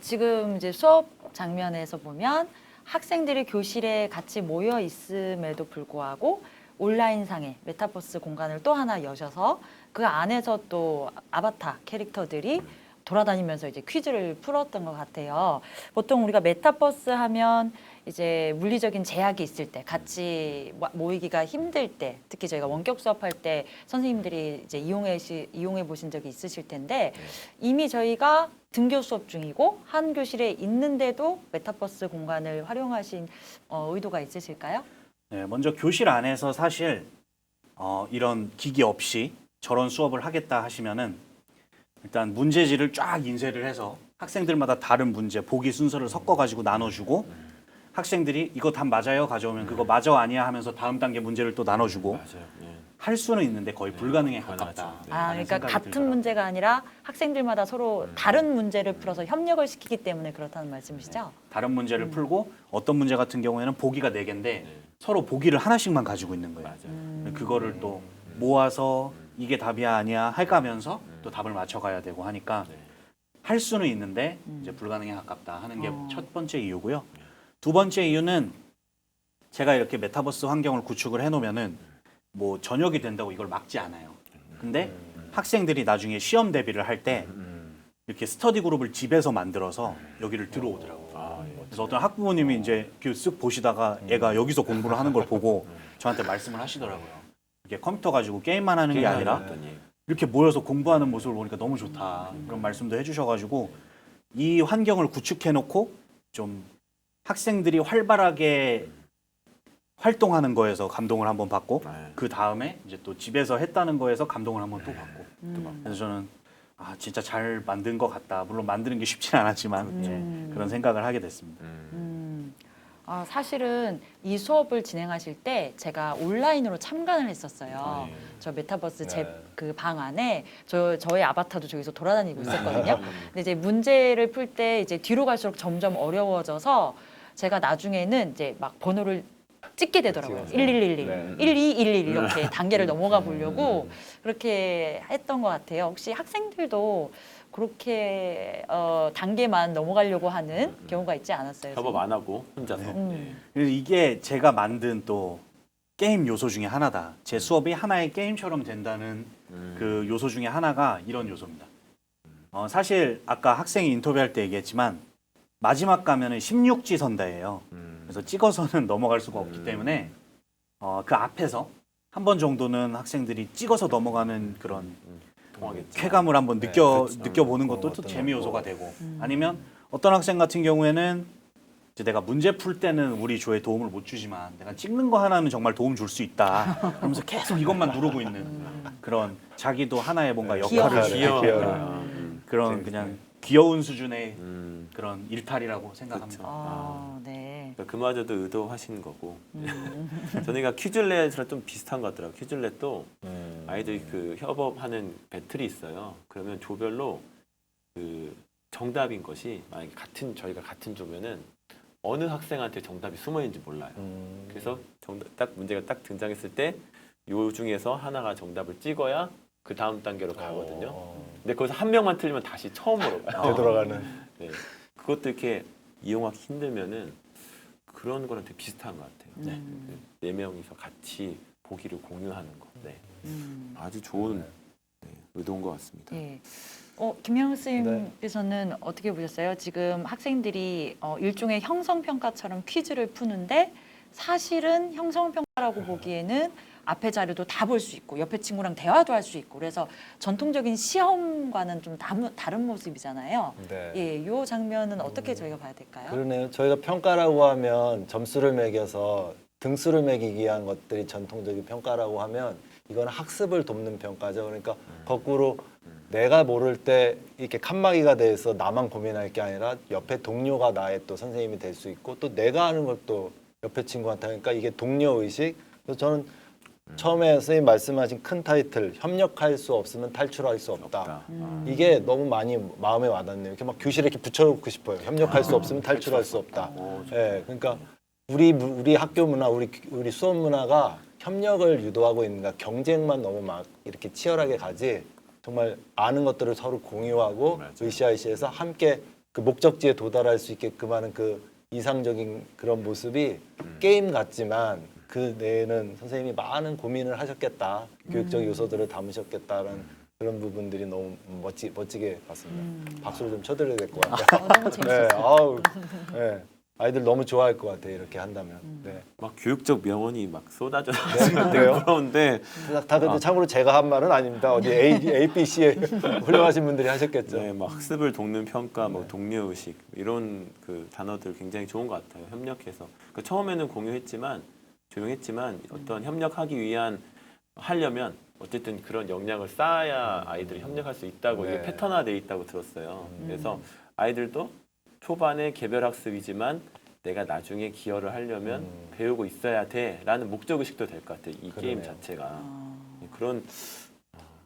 지금 이제 수업 장면에서 보면 학생들이 교실에 같이 모여 있음에도 불구하고 온라인상의 메타버스 공간을 또 하나 여셔서 그 안에서 또 아바타 캐릭터들이 돌아다니면서 이제 퀴즈를 풀었던 것 같아요. 보통 우리가 메타버스 하면 이제 물리적인 제약이 있을 때 같이 모이기가 힘들 때 특히 저희가 원격 수업할 때 선생님들이 이제 이용해 보신 적이 있으실 텐데 이미 저희가 등교 수업 중이고 한 교실에 있는데도 메타버스 공간을 활용하신 의도가 있으실까요? 네, 먼저 교실 안에서 사실 이런 기기 없이 저런 수업을 하겠다 하시면은 일단 문제지를 쫙 인쇄를 해서 학생들마다 다른 문제 보기 순서를 섞어가지고 나눠주고 학생들이 이거 답 맞아요 가져오면 그거 맞아 아니야 하면서 다음 단계 문제를 또 나눠주고 맞아요. 예. 할 수는 있는데 거의 불가능에 가깝다. 그러니까 같은 문제가 아니라 학생들마다 서로 다른 문제를 풀어서 협력을 시키기 때문에 그렇다는 말씀이시죠? 다른 문제를 풀고 어떤 문제 같은 경우에는 보기가 4개인데 서로 보기를 하나씩만 가지고 있는 거예요. 그거를 또 모아서 이게 답이야 아니야 해가면서 또 답을 맞춰가야 되고 하니까 할 수는 있는데 이제 불가능에 가깝다 하는 게 첫 번째 이유고요. 두 번째 이유는 제가 이렇게 메타버스 환경을 구축을 해놓으면은 뭐 전역이 된다고 이걸 막지 않아요. 근데 학생들이 나중에 시험 대비를 할 때 이렇게 스터디 그룹을 집에서 만들어서 여기를 들어오더라고요. 그래서 어떤 학부모님이 이제 쓱 보시다가 애가 여기서 공부를 하는 걸 보고 저한테 말씀을 하시더라고요. 이렇게 컴퓨터 가지고 게임만 하는 게 아니라 이렇게 모여서 공부하는 모습을 보니까 너무 좋다. 그런 말씀도 해주셔가지고 이 환경을 구축해놓고 좀 학생들이 활발하게 활동하는 거에서 감동을 한번 받고 네. 그 다음에 이제 또 집에서 했다는 거에서 감동을 한번 또 받고 음. 그래서 저는 아 진짜 잘 만든 것 같다. 물론 만드는 게 쉽지는 않았지만 예, 그런 생각을 하게 됐습니다. 사실은 이 수업을 진행하실 때 제가 온라인으로 참관을 했었어요. 저 메타버스 제 네. 그 방 안에 저의 아바타도 저기서 돌아다니고 있었거든요. 근데 이제 문제를 풀 때 이제 뒤로 갈수록 점점 어려워져서 제가 나중에는 이제 막 번호를 찍게 되더라고요. 1111, 네. 1211 이렇게 단계를 넘어가 보려고 그렇게 했던 것 같아요. 혹시 학생들도 그렇게 단계만 넘어가려고 하는 경우가 있지 않았어요? 협업 안 하고 혼자서. 그래서 이게 제가 만든 또 게임 요소 중에 하나다. 제 수업이 하나의 게임처럼 된다는 그 요소 중에 하나가 이런 요소입니다. 사실 아까 학생이 인터뷰할 때 얘기했지만 마지막 가면은 16지 선다예요. 그래서 찍어서는 넘어갈 수가 없기 때문에 그 앞에서 한 번 정도는 학생들이 찍어서 넘어가는 그런 통하겠지. 쾌감을 한번 느껴보는 것도 또 재미 요소가 되고 아니면 어떤 학생 같은 경우에는 이제 내가 문제 풀 때는 우리 조에 도움을 못 주지만 내가 찍는 거 하나는 정말 도움 줄 수 있다. 그러면서 계속 이것만 누르고 있는 그런 자기도 하나의 뭔가 역할을 귀여운. 그런 그냥 귀여운 수준의 그런 일탈이라고 생각합니다. 네. 그러니까 그마저도 의도하신 거고. 저희가 퀴즐렛이랑 좀 비슷한 것 같더라고요. 퀴즐렛도 아이들이 그 협업하는 배틀이 있어요. 그러면 조별로 그 정답인 것이 만약에 저희가 같은 조면은 어느 학생한테 정답이 숨어 있는지 몰라요. 그래서 문제가 딱 등장했을 때 요 중에서 하나가 정답을 찍어야 그 다음 단계로 가거든요. 근데 거기서 한 명만 틀리면 다시 처음으로 가요. 되돌아가는. 네. 그것도 이렇게 이용하기 힘들면은 그런 거랑 되게 비슷한 것 같아요. 네 명이서 같이 보기를 공유하는 거. 네. 아주 좋은 의도인 것 같습니다. 예. 김영우 선생님께서는 어떻게 보셨어요? 지금 학생들이 일종의 형성평가처럼 퀴즈를 푸는데 사실은 형성평가라고 보기에는 앞에 자료도 다 볼 수 있고 옆에 친구랑 대화도 할 수 있고 그래서 전통적인 시험과는 좀 다른 모습이잖아요. 네. 예, 이 장면은 어떻게 저희가 봐야 될까요? 그러네요. 저희가 평가라고 하면 점수를 매겨서 등수를 매기기 위한 것들이 전통적인 평가라고 하면 이건 학습을 돕는 평가죠. 그러니까 거꾸로 내가 모를 때 이렇게 칸막이가 돼서 나만 고민할 게 아니라 옆에 동료가 나의 또 선생님이 될 수 있고 또 내가 아는 것도 옆에 친구한테 하니까 이게 동료 의식. 그래서 저는 처음에 선생님 말씀하신 큰 타이틀 협력할 수 없으면 탈출할 수 없다. 이게 너무 많이 마음에 와닿네요. 이렇게 막 교실에 이렇게 붙여놓고 싶어요. 협력할 수 없으면 탈출할 수 없다. 예, 그러니까 우리 학교 문화, 우리 수업 문화가 협력을 유도하고 있는가 경쟁만 너무 막 이렇게 치열하게 가지 정말 아는 것들을 서로 공유하고 으쌰으쌰해서 함께 그 목적지에 도달할 수 있게끔 하는 그 이상적인 그런 모습이 게임 같지만 그 내에는 선생님이 많은 고민을 하셨겠다. 교육적 요소들을 담으셨겠다는 그런 부분들이 너무 멋지게 봤습니다. 박수를 좀 쳐드려야 될 것 같아요. 너무 재밌었어요. 네, 아우, 네. 아이들 너무 좋아할 것 같아요. 이렇게 한다면. 네. 막 교육적 명언이 막 쏟아져 네, 나오는 되게 부러운데 다 근데 참고로 제가 한 말은 아닙니다. 어디 APC에 훌륭하신 분들이 하셨겠죠. 네, 막 학습을 돕는 평가, 뭐 동료 의식 이런 그 단어들 굉장히 좋은 것 같아요. 협력해서 그러니까 처음에는 공유했지만 조용했지만 어떤 협력하기 위한 하려면 어쨌든 그런 역량을 쌓아야 아이들이 협력할 수 있다고 이게 패턴화돼 있다고 들었어요. 그래서 아이들도 초반에 개별 학습이지만 내가 나중에 기여를 하려면 배우고 있어야 돼라는 목적 의식도 될 것 같아요. 이 게임 자체가 그런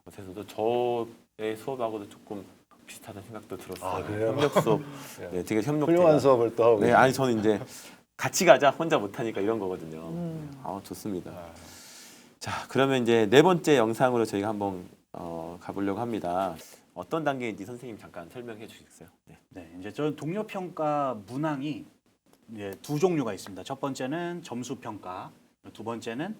것에서도 저의 수업하고도 조금 비슷하다는 생각도 들었어요. 아, 그래요? 협력 수업, 네, 되게 협력. 훌륭한 수업을 또 하고. 네, 아니 저는 이제 같이 가자 혼자 못하니까 이런 거거든요. 좋습니다. 자, 그러면 이제 네 번째 영상으로 저희가 한번 가보려고 합니다. 어떤 단계인지 선생님 잠깐 설명해 주시겠어요? 네, 이제 저 동료 평가 문항이 이제 두 종류가 있습니다. 첫 번째는 점수 평가, 두 번째는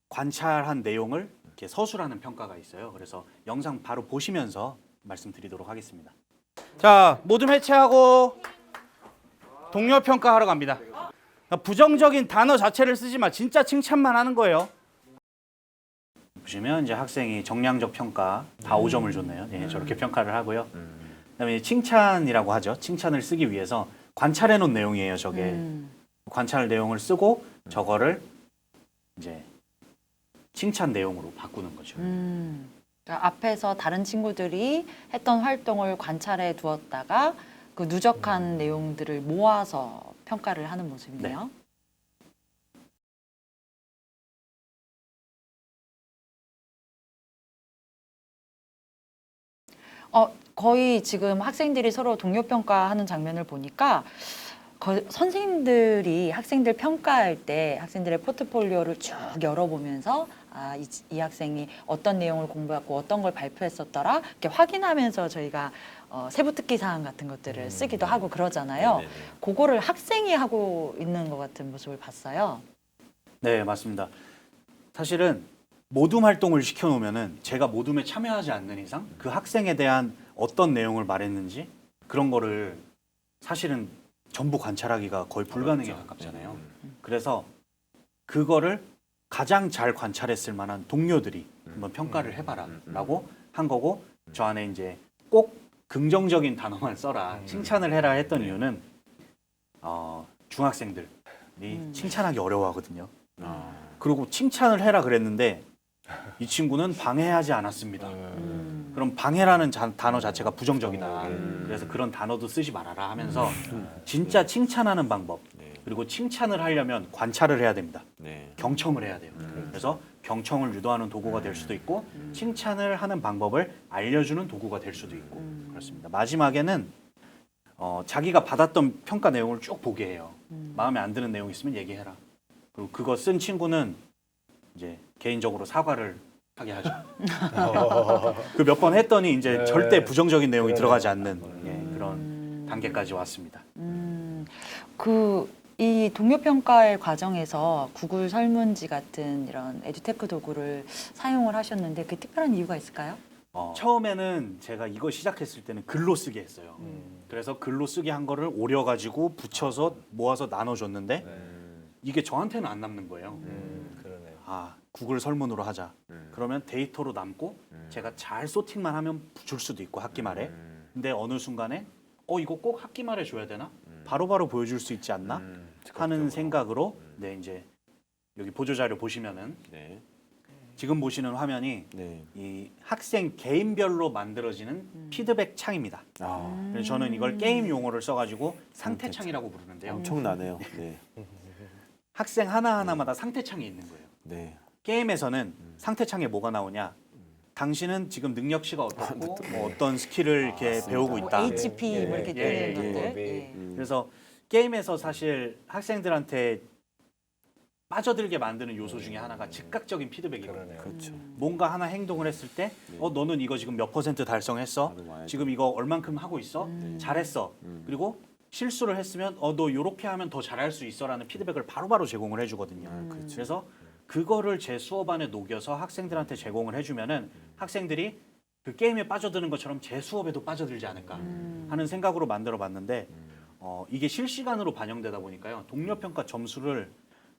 관찰한 내용을 이렇게 서술하는 평가가 있어요. 그래서 영상 바로 보시면서 말씀드리도록 하겠습니다. 자, 모둠 해체하고 동료 평가하러 갑니다. 부정적인 단어 자체를 쓰지 마. 진짜 칭찬만 하는 거예요. 보시면 이제 학생이 정량적 평가 다 5점을 줬네요. 예, 저렇게 평가를 하고요. 그다음에 칭찬이라고 하죠. 칭찬을 쓰기 위해서 관찰해 놓은 내용이에요. 저게 관찰 내용을 쓰고 저거를 이제 칭찬 내용으로 바꾸는 거죠. 그러니까 앞에서 다른 친구들이 했던 활동을 관찰해 두었다가 그 누적한 내용들을 모아서 평가를 하는 모습이네요. 거의 지금 학생들이 서로 동료 평가하는 장면을 보니까 선생님들이 학생들 평가할 때 학생들의 포트폴리오를 쭉 열어보면서 이 학생이 어떤 내용을 공부했고 어떤 걸 발표했었더라 이렇게 확인하면서 저희가 세부 특기 사항 같은 것들을 쓰기도 하고 그러잖아요. 네네네. 그거를 학생이 하고 있는 것 같은 모습을 봤어요. 네, 맞습니다. 사실은 모둠 활동을 시켜놓으면은 제가 모둠에 참여하지 않는 이상 그 학생에 대한 어떤 내용을 말했는지 그런 거를 사실은 전부 관찰하기가 거의 불가능에 가깝잖아요. 그래서 그거를 가장 잘 관찰했을 만한 동료들이 한번 평가를 해봐라라고 한 거고 저 안에 이제 꼭 긍정적인 단어만 써라, 칭찬을 해라 했던 이유는 중학생들이 칭찬하기 어려워하거든요. 그리고 칭찬을 해라 그랬는데 이 친구는 방해하지 않았습니다. 그럼 방해라는 단어 자체가 부정적이다. 그래서 그런 단어도 쓰지 말아라 하면서 진짜 칭찬하는 방법 그리고 칭찬을 하려면 관찰을 해야 됩니다. 경청을 해야 돼요. 그래서 경청을 유도하는 도구가 될 수도 있고 칭찬을 하는 방법을 알려주는 도구가 될 수도 있고 그렇습니다. 마지막에는 자기가 받았던 평가 내용을 쭉 보게 해요. 마음에 안 드는 내용 있으면 얘기해라. 그리고 그거 쓴 친구는 이제 개인적으로 사과를 하게 하죠. 그 몇 번 했더니 이제 절대 부정적인 내용이 들어가지 않는 그런 단계까지 왔습니다. 이 동료 평가의 과정에서 구글 설문지 같은 이런 에듀테크 도구를 사용을 하셨는데 그 특별한 이유가 있을까요? 처음에는 제가 이거 시작했을 때는 글로 쓰게 했어요. 그래서 글로 쓰게 한 거를 오려가지고 붙여서 모아서 나눠줬는데 이게 저한테는 안 남는 거예요. 구글 설문으로 하자. 그러면 데이터로 남고 제가 잘 소팅만 하면 줄 수도 있고 학기 말에. 근데 어느 순간에 이거 꼭 학기 말에 줘야 되나? 바로바로 보여줄 수 있지 않나? 하는 생각으로 이제 여기 보조자료 보시면은 지금 보시는 화면이 이 학생 개인별로 만들어지는 피드백 창입니다. 그래서 저는 이걸 게임 용어를 써가지고 상태창이라고 부르는데요. 엄청나네요. 학생 하나하나마다 상태창이 있는 거예요. 게임에서는 상태창에 뭐가 나오냐? 당신은 지금 능력치가 어떻고 어떤 스킬을 이렇게 배우고 있다. HP 뭐 이렇게 되는 것들. 그래서 게임에서 사실 학생들한테 빠져들게 만드는 요소 중에 하나가 즉각적인 피드백이거든요. 그렇죠. 뭔가 하나 행동을 했을 때 너는 이거 지금 몇 % 달성했어? 지금 이거 얼만큼 하고 있어? 잘했어. 그리고 실수를 했으면 너 요렇게 하면 더 잘할 수 있어라는 피드백을 바로바로 제공을 해주거든요. 그래서 그거를 제 수업 안에 녹여서 학생들한테 제공을 해주면은 학생들이 그 게임에 빠져드는 것처럼 제 수업에도 빠져들지 않을까 하는 생각으로 만들어봤는데 이게 실시간으로 반영되다 보니까요. 동료평가 점수를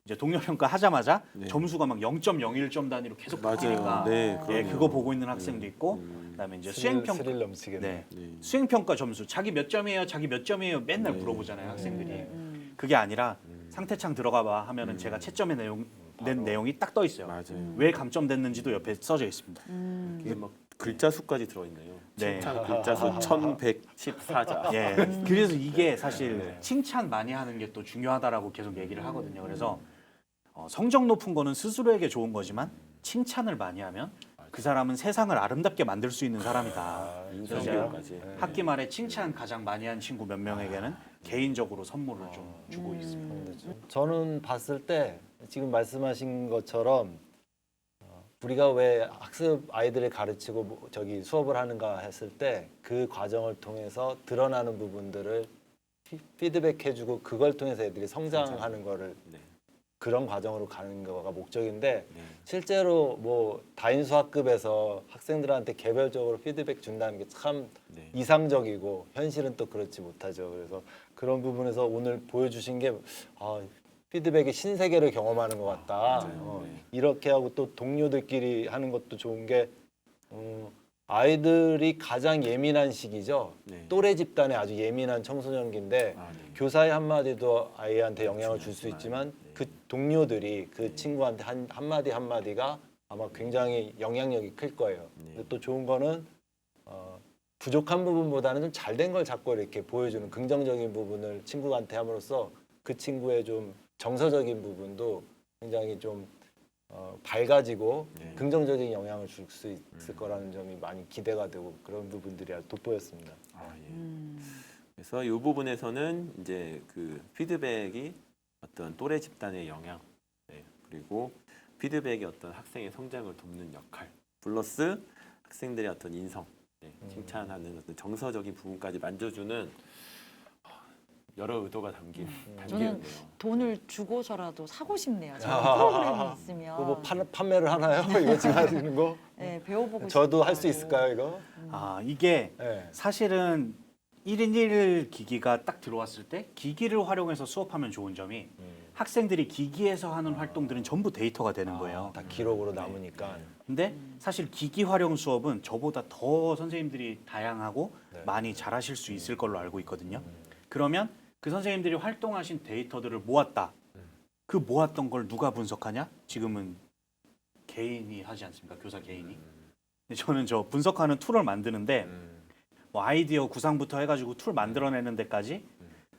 이제 동료평가 하자마자 점수가 막 0.01점 단위로 계속 바뀌니까 그거 보고 있는 학생도 있고 그다음에 이제 스릴 넘치겠네. 수행평가 점수 자기 몇 점이에요? 자기 몇 점이에요? 맨날 물어보잖아요 학생들이. 그게 아니라 상태창 들어가 봐 하면은 제가 채점의 낸 내용이 딱 떠 있어요. 왜 감점됐는지도 옆에 써져 있습니다. 이게 막 글자 수까지 들어있네요. 네. 칭찬 글자 수 1114자. 그래서 이게 사실 칭찬 많이 하는 게 또 중요하다라고 계속 얘기를 하거든요. 그래서 성적 높은 거는 스스로에게 좋은 거지만 칭찬을 많이 하면 그 사람은 세상을 아름답게 만들 수 있는 사람이다. 그래서 제가 학기 말에 칭찬 가장 많이 한 친구 몇 명에게는 개인적으로 선물을 좀 주고 있습니다. 저는 봤을 때 지금 말씀하신 것처럼 우리가 왜 학습 아이들을 가르치고 저기 수업을 하는가 했을 때 그 과정을 통해서 드러나는 부분들을 피드백해주고 그걸 통해서 애들이 성장하는 거를 그런 과정으로 가는 거가 목적인데 실제로 뭐 다인수학급에서 학생들한테 개별적으로 피드백 준다는 게 참 이상적이고 현실은 또 그렇지 못하죠. 그래서 그런 부분에서 오늘 보여주신 게 피드백의 신세계를 경험하는 것 같다. 이렇게 하고 또 동료들끼리 하는 것도 좋은 게 아이들이 가장 예민한 시기죠. 네. 또래 집단에 아주 예민한 청소년기인데 아, 네. 교사의 한마디도 아이한테 영향을 줄 수 있지만 네. 그 동료들이 그 친구한테 한마디 한마디가 아마 굉장히 영향력이 클 거예요. 네. 근데 또 좋은 거는 부족한 부분보다는 좀 잘 된 걸 자꾸 이렇게 보여주는 긍정적인 부분을 친구한테 함으로써 그 친구의 좀 정서적인 부분도 굉장히 좀 밝아지고 네. 긍정적인 영향을 줄 수 있을 거라는 점이 많이 기대가 되고 그런 부분들이 아주 돋보였습니다. 아, 예. 그래서 이 부분에서는 이제 그 피드백이 어떤 또래 집단의 영향, 네. 그리고 피드백이 어떤 학생의 성장을 돕는 역할, 플러스 학생들의 어떤 인성, 네. 칭찬하는 어떤 정서적인 부분까지 만져주는 여러 의도가 담긴 단계인데요. 돈을 주고서라도 사고 싶네요. 저런 아. 프로그램이 있으면. 뭐 판매를 하나요? 이거 지금 하시는 거? 네, 배워보고 저도 할 수 싶다고. 있을까요, 이거? 이게 네. 사실은 1인 1 기기가 딱 들어왔을 때 기기를 활용해서 수업하면 좋은 점이 학생들이 기기에서 하는 활동들은 전부 데이터가 되는 거예요. 다 기록으로 남으니까. 근데 사실 기기 활용 수업은 저보다 더 선생님들이 다양하고 네. 많이 잘하실 수 있을 걸로 알고 있거든요. 그러면 그 선생님들이 활동하신 데이터들을 모았다. 그 모았던 걸 누가 분석하냐? 지금은 개인이 하지 않습니까? 교사 개인이. 근데 저는 저 분석하는 툴을 만드는데 뭐 아이디어 구상부터 해가지고 툴 만들어내는 데까지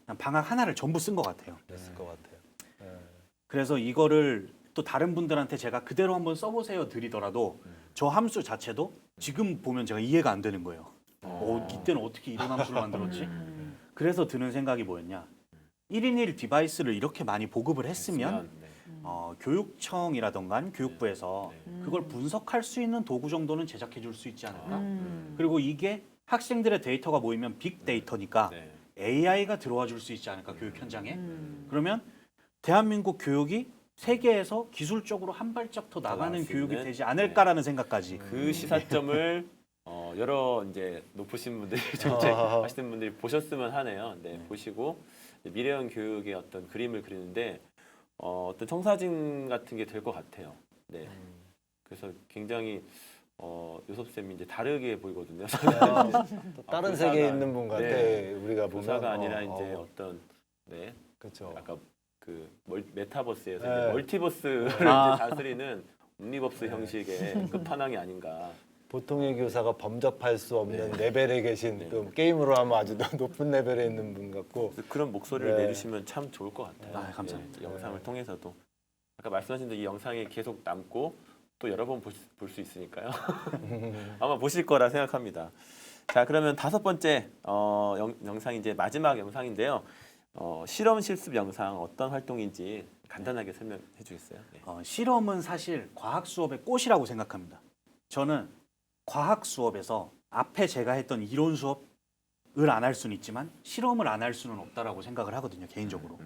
그냥 방학 하나를 전부 쓴 것 같아요. 됐을 것 같아요. 그래서 이거를 또 다른 분들한테 제가 그대로 한번 써보세요 드리더라도 저 함수 자체도 지금 보면 제가 이해가 안 되는 거예요. 이때는 어떻게 이런 함수를 만들었지? 그래서 드는 생각이 뭐였냐. 1인 1 디바이스를 이렇게 많이 보급을 했으면 네. 교육청이라던가 교육부에서 그걸 분석할 수 있는 도구 정도는 제작해 줄 수 있지 않을까? 그리고 이게 학생들의 데이터가 모이면 빅데이터니까 네. AI가 들어와 줄 수 있지 않을까? 교육 현장에? 그러면 대한민국 교육이 세계에서 기술적으로 한 발짝 더 나가는 나갈 수 교육이 있는? 되지 않을까라는 생각까지. 그 시사점을 여러 이제 높으신 분들이 정책하시는 분들이 보셨으면 하네요. 네, 보시고 미래형 교육의 어떤 그림을 그리는데 어떤 청사진 같은 게 될 것 같아요. 네. 그래서 굉장히 요섭 쌤이 이제 다르게 보이거든요. 또 다른 교사가- 세계에 있는 분 같아. 네. 우리가 보면 교사가 아니라 이제 어떤 네, 그렇죠. 아까 그 메타버스에서 네. 이제 멀티버스를 이제 아. 다스리는 옴니버스 형식의 끝판왕이 아닌가. 보통의 교사가 범접할 수 없는 레벨에 계신 네. 또 게임으로 하면 아주 높은 레벨에 있는 분 같고 그래서 그런 목소리를 네. 내주시면 참 좋을 것 같아요. 아, 감사합니다. 네, 영상을 통해서도 아까 말씀하신 대로 이 영상이 계속 남고 또 여러 번 볼 수 있으니까요. 아마 보실 거라 생각합니다. 자, 그러면 5번째 영상이 이제 마지막 영상인데요. 실험 실습 영상 어떤 활동인지 간단하게 설명해 주겠어요? 네. 실험은 사실 과학 수업의 꽃이라고 생각합니다. 저는 과학 수업에서 앞에 제가 했던 이론 수업을 안 할 수는 있지만 실험을 안 할 수는 없다라고 생각을 하거든요, 개인적으로.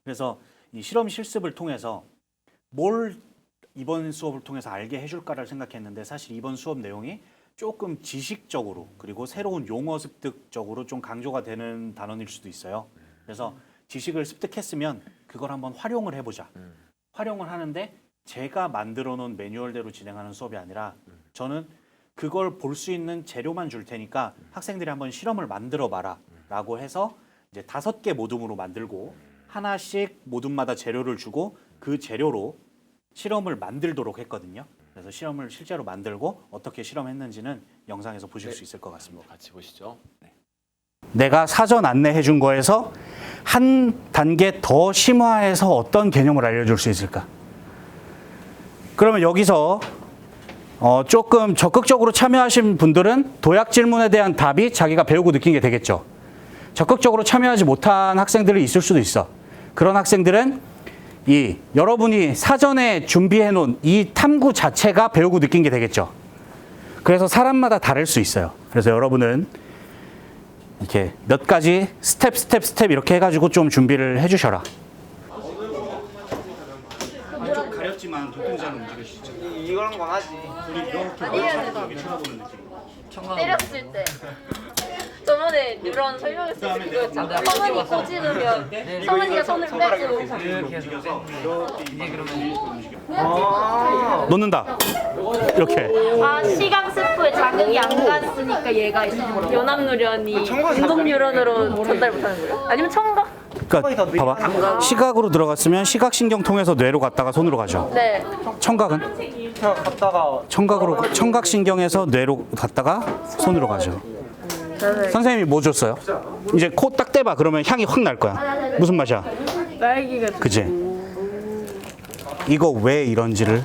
그래서 이 실험 실습을 통해서 뭘 이번 수업을 통해서 알게 해줄까를 생각했는데 사실 이번 수업 내용이 조금 지식적으로 그리고 새로운 용어 습득적으로 좀 강조가 되는 단원일 수도 있어요. 그래서 지식을 습득했으면 그걸 한번 활용을 해보자. 활용을 하는데 제가 만들어 놓은 매뉴얼대로 진행하는 수업이 아니라 저는 그걸 볼 수 있는 재료만 줄 테니까 학생들이 한번 실험을 만들어 봐라 라고 해서 이제 5개 모둠으로 만들고 하나씩 모둠마다 재료를 주고 그 재료로 실험을 만들도록 했거든요. 그래서 실험을 실제로 만들고 어떻게 실험했는지는 영상에서 보실 수 있을 것 같습니다. 같이 보시죠. 네. 내가 사전 안내해 준 거에서 한 단계 더 심화해서 어떤 개념을 알려줄 수 있을까? 그러면 여기서 조금 적극적으로 참여하신 분들은 도약 질문에 대한 답이 자기가 배우고 느낀 게 되겠죠. 적극적으로 참여하지 못한 학생들이 있을 수도 있어. 그런 학생들은 여러분이 사전에 준비해 놓은 이 탐구 자체가 배우고 느낀 게 되겠죠. 그래서 사람마다 다를 수 있어요. 그래서 여러분은 이렇게 몇 가지 스텝 이렇게 해가지고 좀 준비를 해주셔라. 좀 가렸지만 눈동자는 움직일 수 있죠. 이거랑 권하지. 우리 이렇게 아니에요, 여기 쳐다보는 느낌. 때렸을 때. 저번에 뉴런 설명했을 때 그거였잖아요. 성은이 거지르면 성은이가 손을 빼고 이렇게 해서 이제 그러면 놓는다. 이렇게. 아 시각 스포에 자극이 안 갔으니까 얘가 연합 누련이 운동 누련으로 전달 못하는 거예요? 아니면 청각? 그러니까 봐봐. 시각으로 들어갔으면 시각신경 통해서 뇌로 갔다가 손으로 가죠. 네. 청각은? 청각신경에서 뇌로 갔다가 손으로 가죠. 선생님이 뭐 줬어요? 이제 코 딱 떼봐. 그러면 향이 확 날 거야. 무슨 맛이야? 딸기가 그지? 이거 왜 이런지를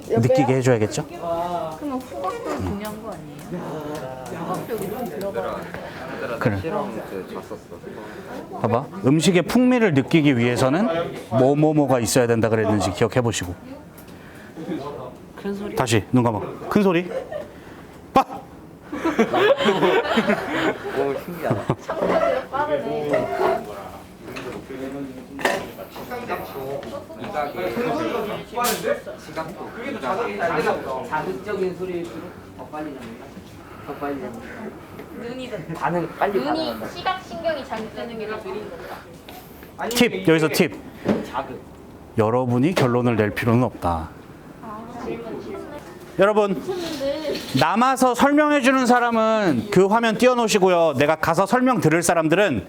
느끼게 해줘야겠죠? 그러면 후각도 중요한 거 아니에요? 그래. 실험 줬었어. 봐봐. 음식의 풍미를 느끼기 위해서는 뭐가 있어야 된다 그랬는지 기억해 보시고. 큰 소리. 다시 눈 감아. 큰 소리. 빠. 오 신기하다. 자극적인 소리일수록 더 빨리 잡는다. 더 빨리 잡는다. 반응 빨리 반응한다. 시각 신경이 자극되는 게 더 느린 거다. 팁. 여기서 팁. 자극. 여러분이 결론을 낼 필요는 없다. 여러분, 남아서 설명해 주는 사람은 그 화면 띄워놓으시고요. 내가 가서 설명 들을 사람들은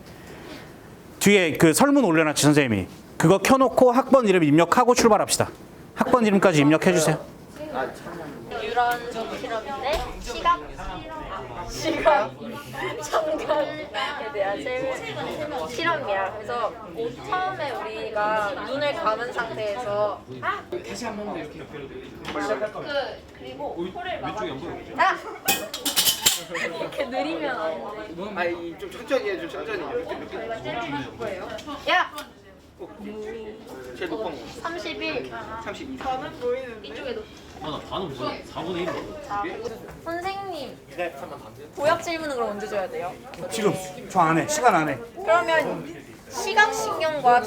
뒤에 그 설문 올려놨지, 선생님이. 그거 켜놓고 학번 이름 입력하고 출발합시다. 학번 이름까지 입력해 주세요. 뉴런 실험인데 시각 청각에 대한 실험이야. 그래서 처음에 우리가 눈을 감은 상태에서 다시 한 번 더 이렇게. 그리고 코를 막아. 아! 이렇게 느리면 안 돼. 아니 좀 천천히 해, 좀 천천히. 저희가 실험할 거예요. 야! 제일 높은 거. 31. 32. 이쪽에도. 나 반은 뭐야? 4분의 1. 선생님. 도약 질문은 그럼 언제 줘야 돼요? 지금 저 안에 시간 안에. 그러면 시각신경과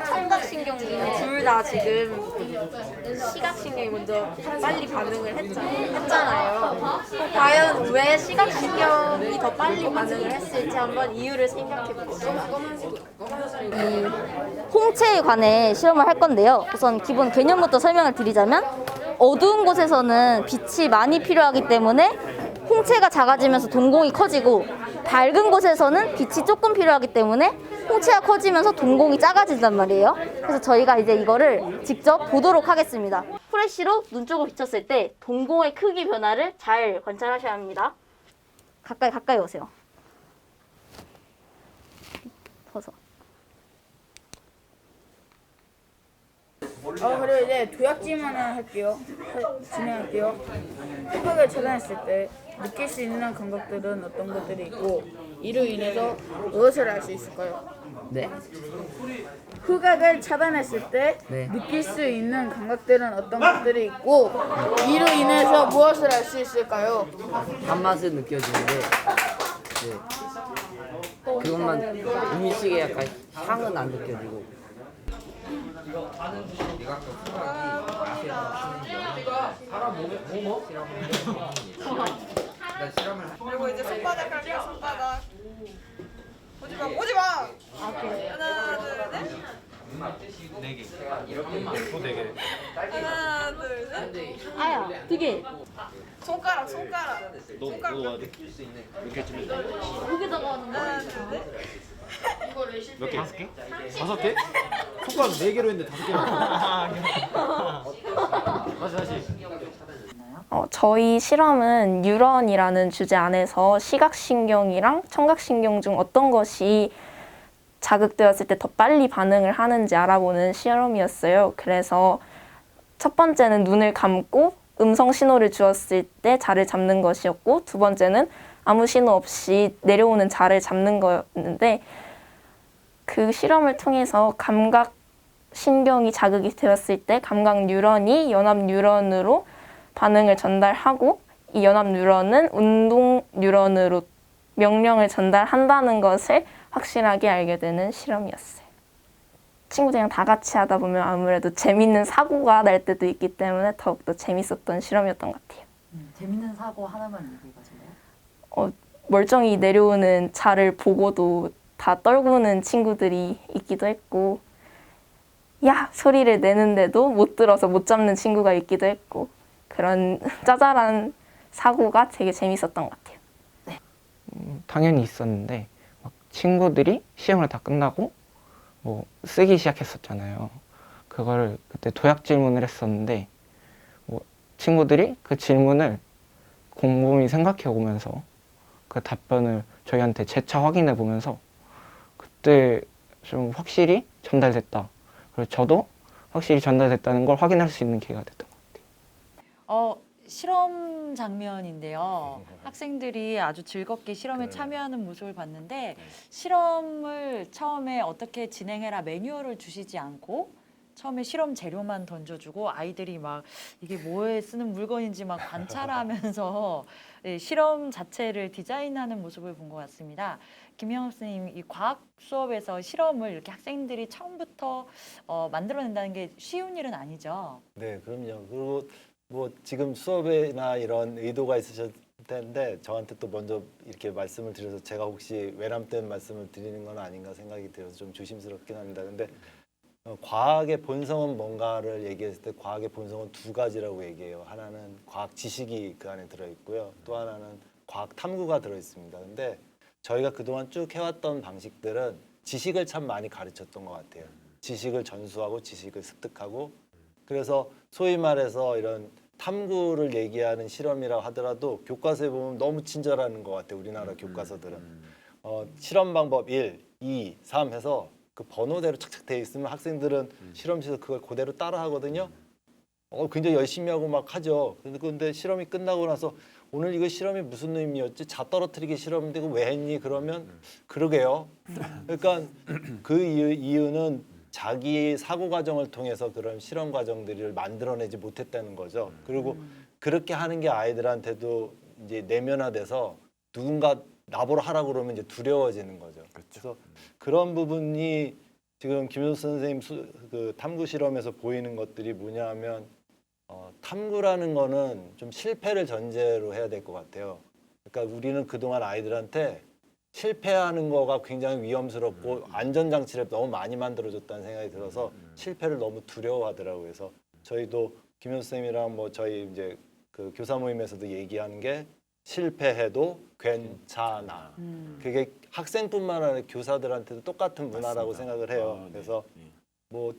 청각신경이 둘 다 지금 시각신경이 먼저 빨리 반응을 했잖아요. 그럼 과연 왜 시각신경이 더 빨리 반응을 했을지 한번 이유를 생각해 보시죠. 홍채에 관해 실험을 할 건데요. 우선 기본 개념부터 설명을 드리자면 어두운 곳에서는 빛이 많이 필요하기 때문에 홍채가 작아지면서 동공이 커지고 밝은 곳에서는 빛이 조금 필요하기 때문에 홍채가 커지면서 동공이 작아진단 말이에요. 그래서 저희가 이제 이거를 직접 보도록 하겠습니다. 프레쉬로 눈 쪽을 비쳤을 때 동공의 크기 변화를 잘 관찰하셔야 합니다. 가까이 오세요. 서서. 그리고 이제 도약 질문을 할게요. 진행할게요. 후각을 차단했을 때 느낄 수 있는 감각들은 어떤 것들이 있고 이로 인해서 무엇을 알 수 있을까요? 네. 후각을 차단했을 때 네. 느낄 수 있는 감각들은 어떤 것들이 있고 이로 인해서 무엇을 알 수 있을까요? 단맛을 느껴지는데 네. 그것만 음식에 약간 향은 안 느껴지고. 그리고 이제 손바닥 할게요. 손바닥. 오지 마. 오지 마. 하나, 둘, 셋. 네 개. 또 4개. 하나, 둘, 셋. 아야, 2개. 손가락. 너 느낄 수 있는 몇 개쯤 돼? 여기다가 하는 거. 하나, 둘, 셋. 몇 개? 5개? 5개? 손가락 4개로 했는데 5개로. 다시. 저희 실험은 뉴런이라는 주제 안에서 시각신경이랑 청각신경 중 어떤 것이 자극되었을 때 더 빨리 반응을 하는지 알아보는 실험이었어요. 그래서 첫 번째는 눈을 감고 음성 신호를 주었을 때 자를 잡는 것이었고, 두 번째는 아무 신호 없이 내려오는 자를 잡는 거였는데, 그 실험을 통해서 감각 신경이 자극이 되었을 때 감각 뉴런이 연합 뉴런으로 반응을 전달하고, 이 연합 뉴런은 운동 뉴런으로 명령을 전달한다는 것을 확실하게 알게 되는 실험이었어요. 친구들이랑 다 같이 하다 보면 아무래도 재밌는 사고가 날 때도 있기 때문에 더욱더 재밌었던 실험이었던 것 같아요. 재밌는 사고 하나만 얘기해 봐주세요. 멀쩡히 내려오는 자를 보고도 다 떨구는 친구들이 있기도 했고, 야! 소리를 내는데도 못 들어서 못 잡는 친구가 있기도 했고, 그런 짜잘한 사고가 되게 재밌었던 것 같아요. 당연히 있었는데 막 친구들이 시험을 다 끝나고 뭐 쓰기 시작했었잖아요. 그거를 그때 도약 질문을 했었는데 뭐 친구들이 그 질문을 곰곰이 생각해 보면서 그 답변을 저희한테 재차 확인해 보면서 그때 좀 확실히 전달됐다. 그리고 저도 확실히 전달됐다는 걸 확인할 수 있는 기회가 됐던 것 같아요. 실험 장면인데요. 학생들이 아주 즐겁게 실험에 참여하는 모습을 봤는데 실험을 처음에 어떻게 진행해라 매뉴얼을 주시지 않고 처음에 실험 재료만 던져주고 아이들이 막 이게 뭐에 쓰는 물건인지 막 관찰하면서 실험 자체를 디자인하는 모습을 본 것 같습니다. 김영업 선생님, 이 과학 수업에서 실험을 이렇게 학생들이 처음부터 만들어낸다는 게 쉬운 일은 아니죠. 네, 그럼요. 그리고 뭐 지금 수업에나 이런 의도가 있으셨을 텐데 저한테 또 먼저 이렇게 말씀을 드려서 제가 혹시 외람된 말씀을 드리는 건 아닌가 생각이 들어서 좀 조심스럽긴 합니다. 근데 과학의 본성은 뭔가를 얘기했을 때 과학의 본성은 두 가지라고 얘기해요. 하나는 과학 지식이 그 안에 들어있고요. 또 하나는 과학 탐구가 들어있습니다. 근데 저희가 그동안 쭉 해왔던 방식들은 지식을 참 많이 가르쳤던 것 같아요. 지식을 전수하고 지식을 습득하고, 그래서 소위 말해서 이런 탐구를 얘기하는 실험이라고 하더라도 교과서에 보면 너무 친절한 것 같아요. 우리나라 교과서들은. 실험 방법 1, 2, 3 해서 그 번호대로 착착 돼 있으면 학생들은 실험실에서 그걸 그대로 따라 하거든요. 굉장히 열심히 하고 막 하죠. 근데 실험이 끝나고 나서 오늘 이거 실험이 무슨 의미였지? 자 떨어뜨리기 실험인데 이거 왜 했니? 그러면 그러게요. 그러니까 그 이유는 자기 사고 과정을 통해서 그런 실험 과정들을 만들어내지 못했다는 거죠. 그리고 그렇게 하는 게 아이들한테도 이제 내면화돼서 누군가 나보러 하라고 그러면 이제 두려워지는 거죠. 그래서 그런 부분이 지금 김효수 선생님 그 탐구 실험에서 보이는 것들이 뭐냐면 탐구라는 거는 좀 실패를 전제로 해야 될 것 같아요. 그러니까 우리는 그동안 아이들한테 실패하는 거가 굉장히 위험스럽고 안전장치를 너무 많이 만들어줬다는 생각이 들어서 실패를 너무 두려워하더라고요. 그래서 저희도 김효수 선생님이랑 뭐 저희 이제 그 교사 모임에서도 얘기하는 게 실패해도 괜찮아. 그게 학생뿐만 아니라 교사들한테도 똑같은 문화라고 생각을 해요. 그래서 뭐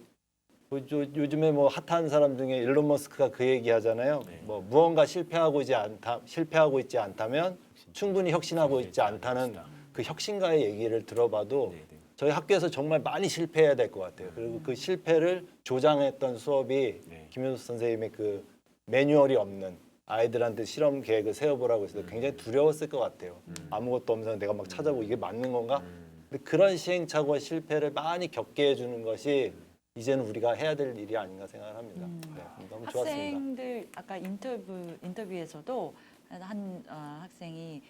요즘에 뭐 핫한 사람 중에 일론 머스크가 그 얘기 하잖아요. 뭐 무언가 실패하고 있지 않다면 충분히 혁신하고 있지 않다는 그 혁신가의 얘기를 들어봐도 저희 학교에서 정말 많이 실패해야 될 것 같아요. 그리고 그 실패를 조장했던 수업이 김효수 선생님의 그 매뉴얼이 없는 아이들한테 실험 계획을 세워보라고 해서 굉장히 두려웠을 것 같아요. 아무것도 없는 내가 막 찾아보고 이게 맞는 건가? 근데 그런 시행착오와 실패를 많이 겪게 해주는 것이 이제는 우리가 해야 될 일이 아닌가 생각을 합니다. 네, 너무 좋았습니다. 학생들 아까 인터뷰에서도 한 학생이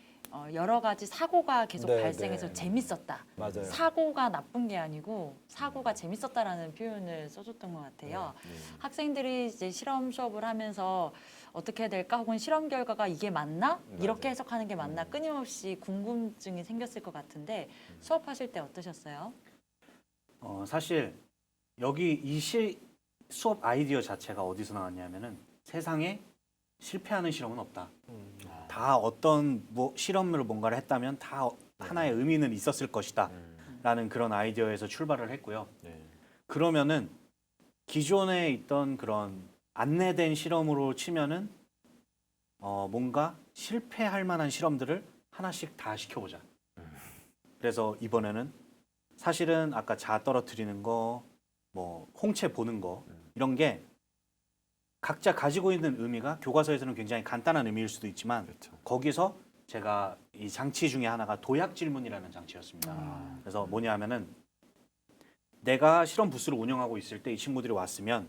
여러 가지 사고가 계속 발생해서 재밌었다. 맞아요. 사고가 나쁜 게 아니고 사고가 재밌었다라는 표현을 써줬던 것 같아요. 학생들이 이제 실험 수업을 하면서 어떻게 해야 될까? 혹은 실험 결과가 이게 맞나? 이렇게 해석하는 게 맞나? 끊임없이 궁금증이 생겼을 것 같은데 수업하실 때 어떠셨어요? 사실 여기 이 수업 아이디어 자체가 어디서 나왔냐면은 세상에 실패하는 실험은 없다. 다 어떤 실험으로 뭔가를 했다면 다 하나의 의미는 있었을 것이다. 라는 그런 아이디어에서 출발을 했고요. 그러면은 기존에 있던 그런 안내된 실험으로 치면은 뭔가 실패할 만한 실험들을 하나씩 다 시켜보자. 그래서 이번에는 사실은 아까 자 떨어뜨리는 거, 뭐 홍채 보는 거 이런 게 각자 가지고 있는 의미가 교과서에서는 굉장히 간단한 의미일 수도 있지만 거기서 제가 이 장치 중에 하나가 도약 질문이라는 장치였습니다. 그래서 뭐냐 하면은 내가 실험 부스를 운영하고 있을 때 이 친구들이 왔으면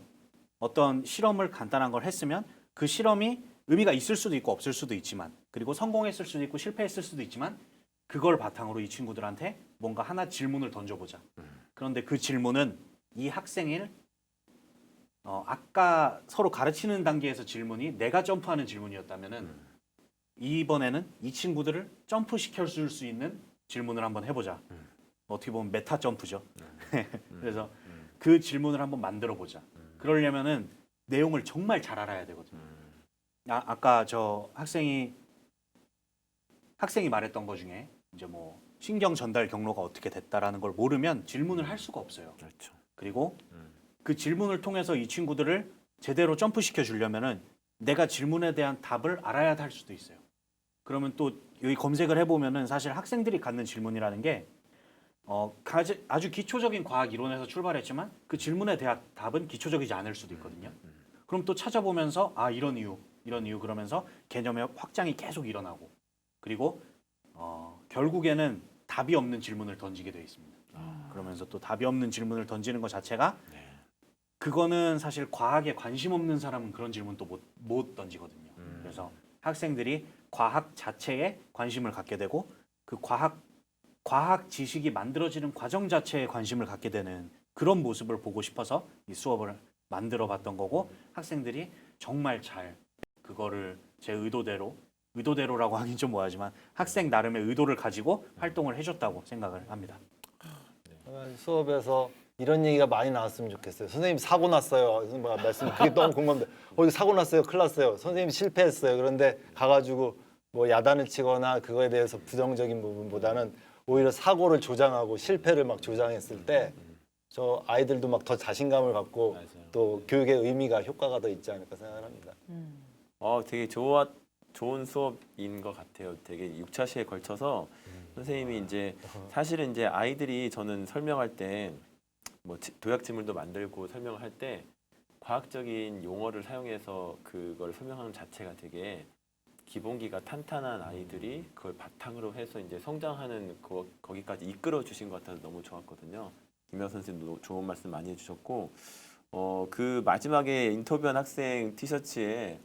어떤 실험을 간단한 걸 했으면 그 실험이 의미가 있을 수도 있고 없을 수도 있지만 그리고 성공했을 수도 있고 실패했을 수도 있지만 그걸 바탕으로 이 친구들한테 뭔가 하나 질문을 던져보자. 그런데 그 질문은 이 학생을 아까 서로 가르치는 단계에서 질문이 내가 점프하는 질문이었다면은 이번에는 이 친구들을 점프시켜 줄 수 있는 질문을 한번 해보자. 어떻게 보면 메타 점프죠. 그래서 그 질문을 한번 만들어 보자. 그러려면은 내용을 정말 잘 알아야 되거든요. 아까 저 학생이 말했던 것 중에 이제 뭐 신경 전달 경로가 어떻게 됐다라는 걸 모르면 질문을 할 수가 없어요. 그렇죠. 그리고 그 질문을 통해서 이 친구들을 제대로 점프시켜 주려면은 내가 질문에 대한 답을 알아야 할 수도 있어요. 그러면 또 여기 검색을 해보면은 사실 학생들이 갖는 질문이라는 게 아주 기초적인 과학 이론에서 출발했지만 그 질문에 대한 답은 기초적이지 않을 수도 있거든요. 그럼 또 찾아보면서 이런 이유 그러면서 개념의 확장이 계속 일어나고 그리고 결국에는 답이 없는 질문을 던지게 되어 있습니다. 그러면서 또 답이 없는 질문을 던지는 것 자체가 그거는 사실 과학에 관심 없는 사람은 그런 질문 또 못 던지거든요. 그래서 학생들이 과학 자체에 관심을 갖게 되고 그 과학 지식이 만들어지는 과정 자체에 관심을 갖게 되는 그런 모습을 보고 싶어서 이 수업을 만들어 봤던 거고 학생들이 정말 잘 그거를 제 의도대로라고 하긴 좀 뭐하지만 학생 나름의 의도를 가지고 활동을 해줬다고 생각을 합니다. 수업에서 이런 얘기가 많이 나왔으면 좋겠어요. 선생님 사고 났어요. 말씀 그게 너무 궁금한데 사고 났어요. 큰일 났어요. 선생님 실패했어요. 그런데 가가지고 뭐 야단을 치거나 그거에 대해서 부정적인 부분보다는 오히려 사고를 조장하고 실패를 막 조장했을 때 저 아이들도 막 더 자신감을 갖고 또 교육의 의미가 효과가 더 있지 않을까 생각을 합니다. 되게 좋은 수업인 것 같아요. 되게 6차시에 걸쳐서 선생님이 이제 사실은 이제 아이들이 저는 설명할 때 뭐 도약 지물도 만들고 설명을 할 때 과학적인 용어를 사용해서 그걸 설명하는 자체가 되게 기본기가 탄탄한 아이들이 그걸 바탕으로 해서 이제 성장하는 거기까지 이끌어 주신 것 같아서 너무 좋았거든요. 김현 선생님도 좋은 말씀 많이 해주셨고 그 마지막에 인터뷰한 학생 티셔츠에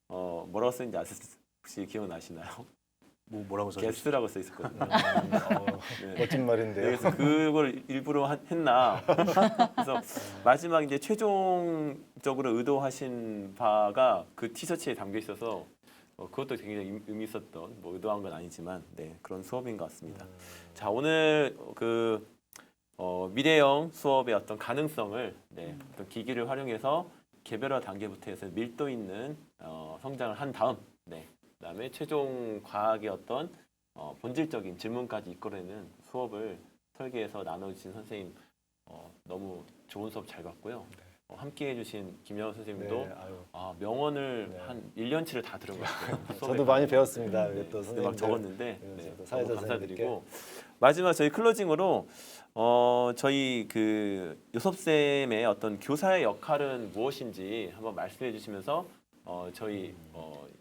뭐라고 써있는지 혹시 기억나시나요? 뭐라고 써? 게스라고 써 있었거든요. 멋진 말인데요. 그래서 그걸 일부러 했나? 그래서 마지막 이제 최종적으로 의도하신 바가 그 티셔츠에 담겨 있어서 그것도 굉장히 의미 있었던 뭐 의도한 건 아니지만 그런 수업인 것 같습니다. 자 오늘 그 미래형 수업의 어떤 가능성을 어떤 기기를 활용해서 개별화 단계부터 해서 밀도 있는 성장을 한 다음 그다음에 최종 과학의 어떤 본질적인 질문까지 이끌어내는 수업을 설계해서 나눠주신 선생님 너무 좋은 수업 잘 봤고요. 함께해 주신 김영원 선생님도 명언을 한 1년치를 다 들은 것 같아요. 저도 많이 배웠습니다. 또 막 선생님들 적었는데 사회자 너무 감사드리고 마지막 저희 클로징으로 저희 그 요섭쌤의 어떤 교사의 역할은 무엇인지 한번 말씀해 주시면서 저희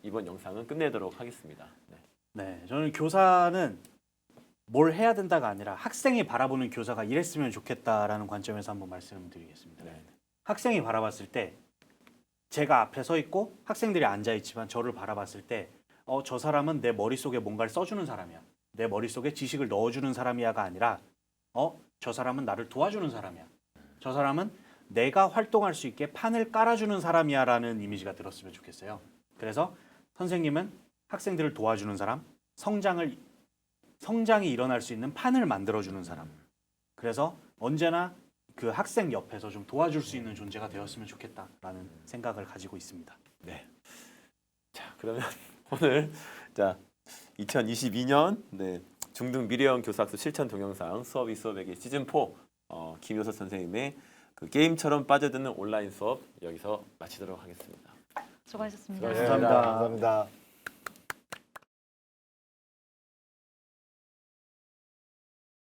이번 영상은 끝내도록 하겠습니다. 네, 저는 교사는 뭘 해야 된다가 아니라 학생이 바라보는 교사가 이랬으면 좋겠다라는 관점에서 한번 말씀드리겠습니다. 학생이 바라봤을 때 제가 앞에 서 있고 학생들이 앉아 있지만 저를 바라봤을 때 저 사람은 내 머릿속에 뭔가를 써주는 사람이야. 내 머릿속에 지식을 넣어주는 사람이야가 아니라 저 사람은 나를 도와주는 사람이야. 저 사람은 내가 활동할 수 있게 판을 깔아주는 사람이야 라는 이미지가 들었으면 좋겠어요. 그래서 선생님은 학생들을 도와주는 사람, 성장이 일어날 수 있는 판을 만들어주는 사람. 그래서 언제나 그 학생 옆에서 좀 도와줄 수 있는 존재가 되었으면 좋겠다라는 생각을 가지고 있습니다. 네. 자, 그러면 오늘 2022년 중등 미래형 교사학습 실천 동영상 수업이 수업에게 시즌 4 김효섭 선생님의 그 게임처럼 빠져드는 온라인 수업 여기서 마치도록 하겠습니다. 수고하셨습니다. 감사합니다.